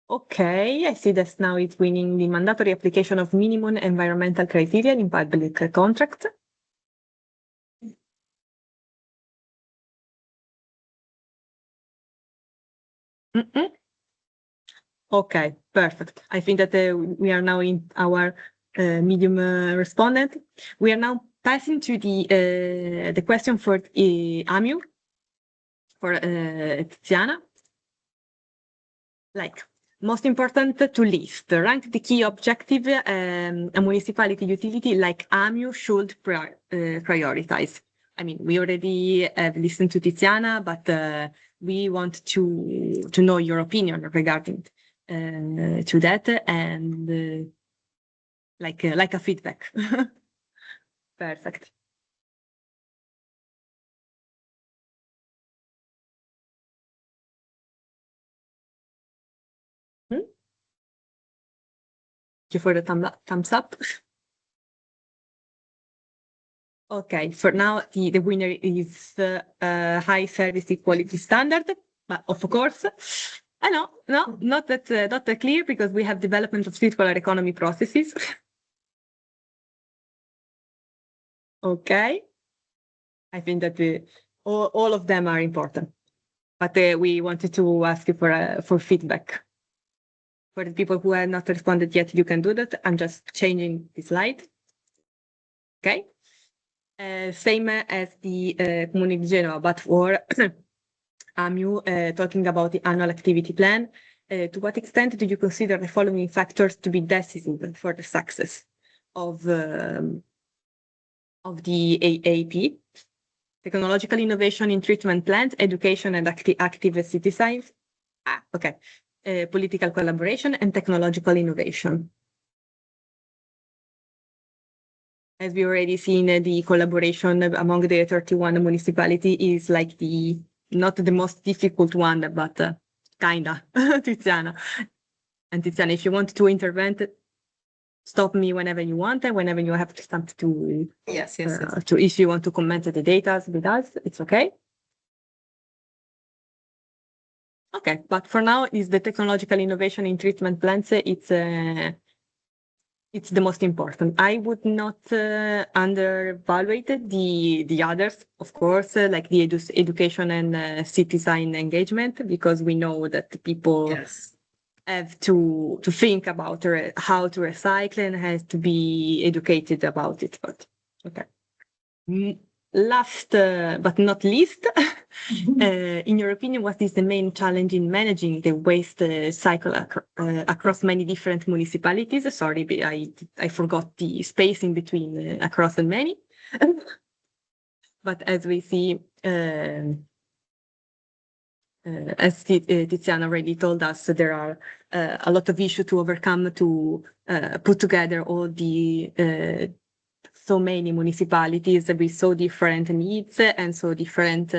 Okay, I see that now it's winning the mandatory application of minimum environmental criteria in public contracts. Okay, perfect. I think that we are now in our medium respondent. We are now passing to the question for AMU, for Tiziana. Like, most important to list, rank the key objective a municipality utility like AMU should prioritize. I mean, we already have listened to Tiziana, but we want to know your opinion regarding to that, and like a feedback. Perfect. Thank you for the thumbs up. Okay, for now, the winner is high service equality standard, but of course, no, not that clear, because we have development of circular economy processes. Okay, I think that all of them are important, but we wanted to ask you for feedback. For the people who have not responded yet, you can do that. I'm just changing the slide. Okay. Same as the Comune di Genoa, but for AMU, talking about the annual activity plan. To what extent do you consider the following factors to be decisive for the success of the AAP? Technological innovation in treatment plants, education and active citizens. Okay. Political collaboration and technological innovation. As we already seen, the collaboration among the 31 municipalities is like not the most difficult one, but kinda, Tiziana. And Tiziana, if you want to intervene, stop me whenever you want, and whenever you have something to, Yes. if you want to comment the data with us, it's okay. Okay, but for now, is the technological innovation in treatment plants, it's the most important. I would not undervalue the others, of course, like the education and citizen engagement, because we know that people have to think about how to recycle and has to be educated about it. But okay. Last but not least, in your opinion, what is the main challenge in managing the waste cycle across many different municipalities? Sorry, I forgot the space in between across and many. But as we see, as Tiziana already told us, there are a lot of issues to overcome to put together all the so many municipalities with so different needs and so different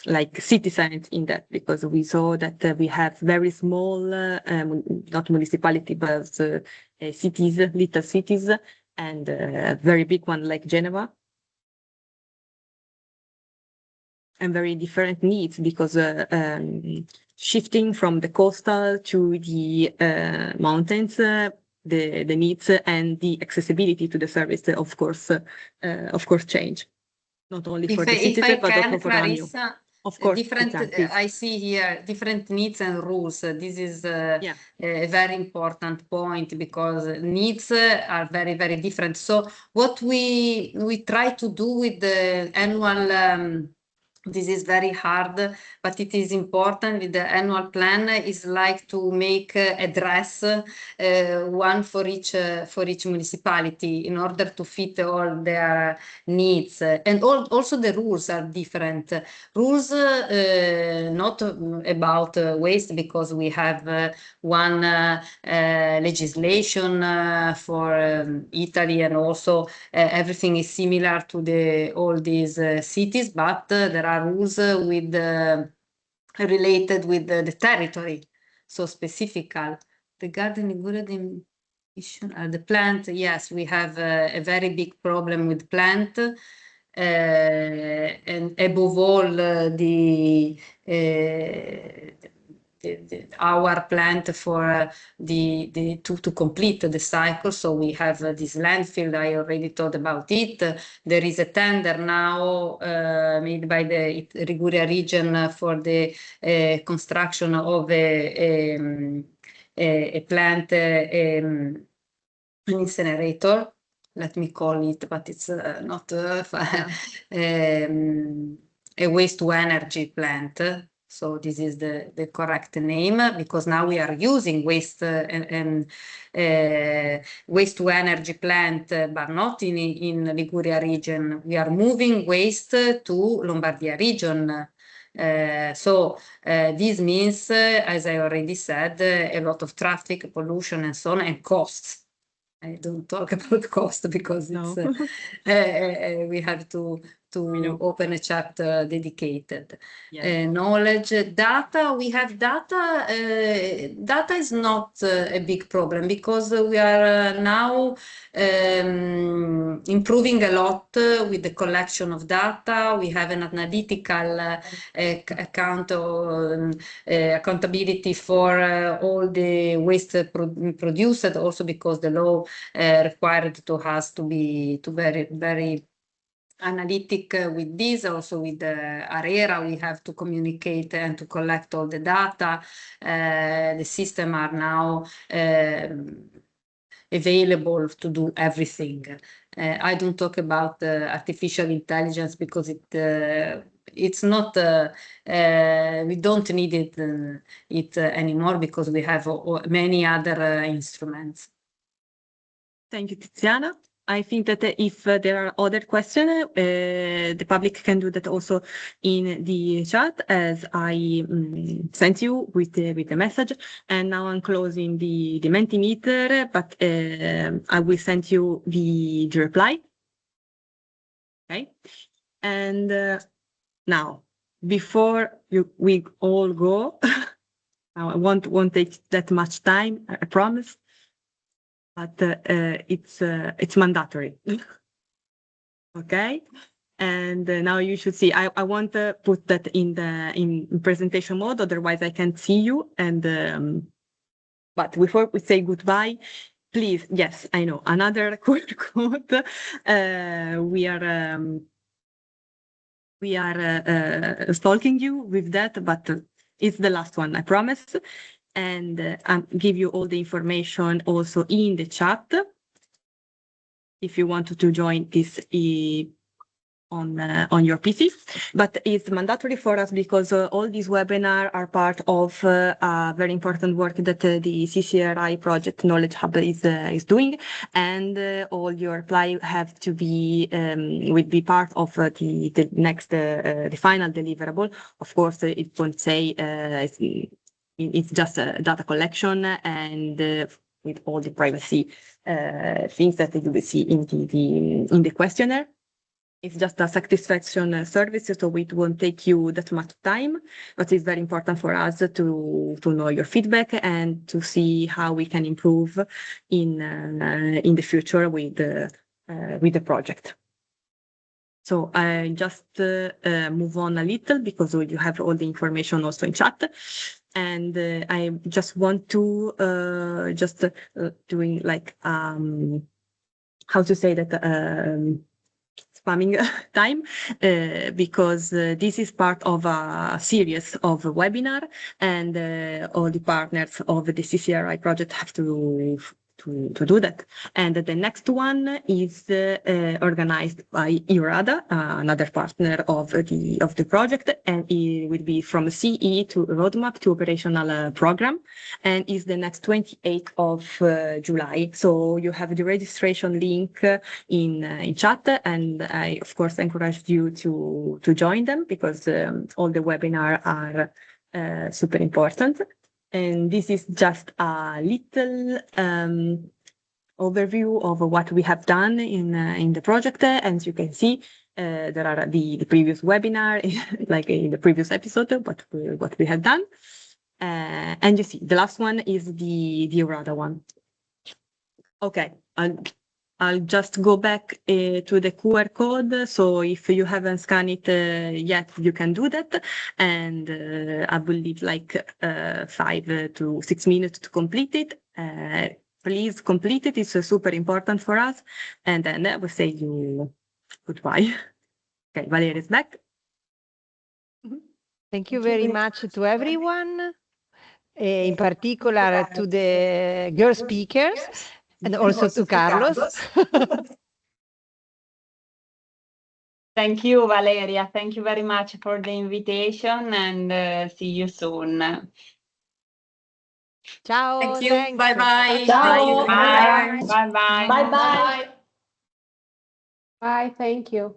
like citizens in that, because we saw that we have very small, not municipality, but cities, little cities, and a very big one like Genoa. And very different needs, because shifting from the coastal to the mountains, the needs and the accessibility to the service, of course, change. Not only for the citizen, but also for AMU. Of course, I see here different needs and rules. This is a very important point, because needs are very, very different. So what we try to do with the annual this is very hard, but it is important with the annual plan, is like to make a dress, one for each municipality, in order to fit all their needs. And also the rules are different. Rules not about waste, because we have one legislation for Italy, and also everything is similar to all these cities, but there are rules with related with the territory, so specific. Regarding the plant, yes, we have a very big problem with plant, and above all our plant for to complete the cycle. So we have this landfill. I already talked about it. There is a tender now made by the Liguria region for the construction of a plant, an incinerator. Let me call it, but it's not a waste to energy plant. So this is the correct name, because now we are using waste and waste to energy plant, but not in Liguria region. We are moving waste to Lombardia region. So this means, as I already said, a lot of traffic, pollution, and so on, and costs. I don't talk about cost because No. it's we have to know. open a chapter dedicated. Yeah. Knowledge, data, we have data. Data is not a big problem because we are now improving a lot with the collection of data. We have an analytical accountability for all the waste produced, also because the law required to us to be very analytic with this. Also with the ARERA, we have to communicate and to collect all the data. The system are now available to do everything. I don't talk about artificial intelligence because it's not we don't need it anymore because we have many other instruments. Thank you, Tiziana. I think that if there are other questions, the public can do that also in the chat, as I sent you with the message. And now I'm closing the Mentimeter, but I will send you the reply. Okay. And now, before we all go, I won't take that much time, I promise. But it's mandatory. Okay, and now you should see. I want to put that in presentation mode, otherwise I can't see you. And but before we say goodbye, please, yes, I know another QR code. We are stalking you with that, but it's the last one, I promise. And I'll give you all the information also in the chat if you want to join this on your PC. But it's mandatory for us because all these webinars are part of a very important work that the CCRI project Knowledge Hub is doing, and all your reply have to be will be part of the next the final deliverable. Of course, it won't say it's just a data collection and with all the privacy things that you will see in the questionnaire. It's just a satisfaction service, so it won't take you that much time, but it's very important for us to know your feedback and to see how we can improve in the future with the project. So I just move on a little because you have all the information also in chat. And I just want to doing like, how to say that, spamming time, because this is part of a series of a webinar, and all the partners of the CCRI project have to do that. And the next one is organized by IRADA, another partner of the project, and it will be from CE to roadmap to operational program, and is the next 28th of July. So you have the registration link in chat, and I of course encourage you to join them because all the webinars are super important. And this is just a little overview of what we have done in the project. As you can see, there are the previous webinar, like in the previous episode, what we have done. And you see, the last one is the IRADA one. Okay, I'll just go back to the QR code. So if you haven't scanned it yet, you can do that. And I will leave like 5 to 6 minutes to complete it. Please complete it. It's super important for us. And then I will say you goodbye. Okay, Valeria is back. Thank you very much to everyone, in particular to the girl speakers. And also to Carlos. Thank you, Valeria. Thank you very much for the invitation, and see you soon. Ciao. Thank you. Thanks. Bye-bye. Ciao. Bye. Bye. Bye. Bye bye. Bye. Thank you.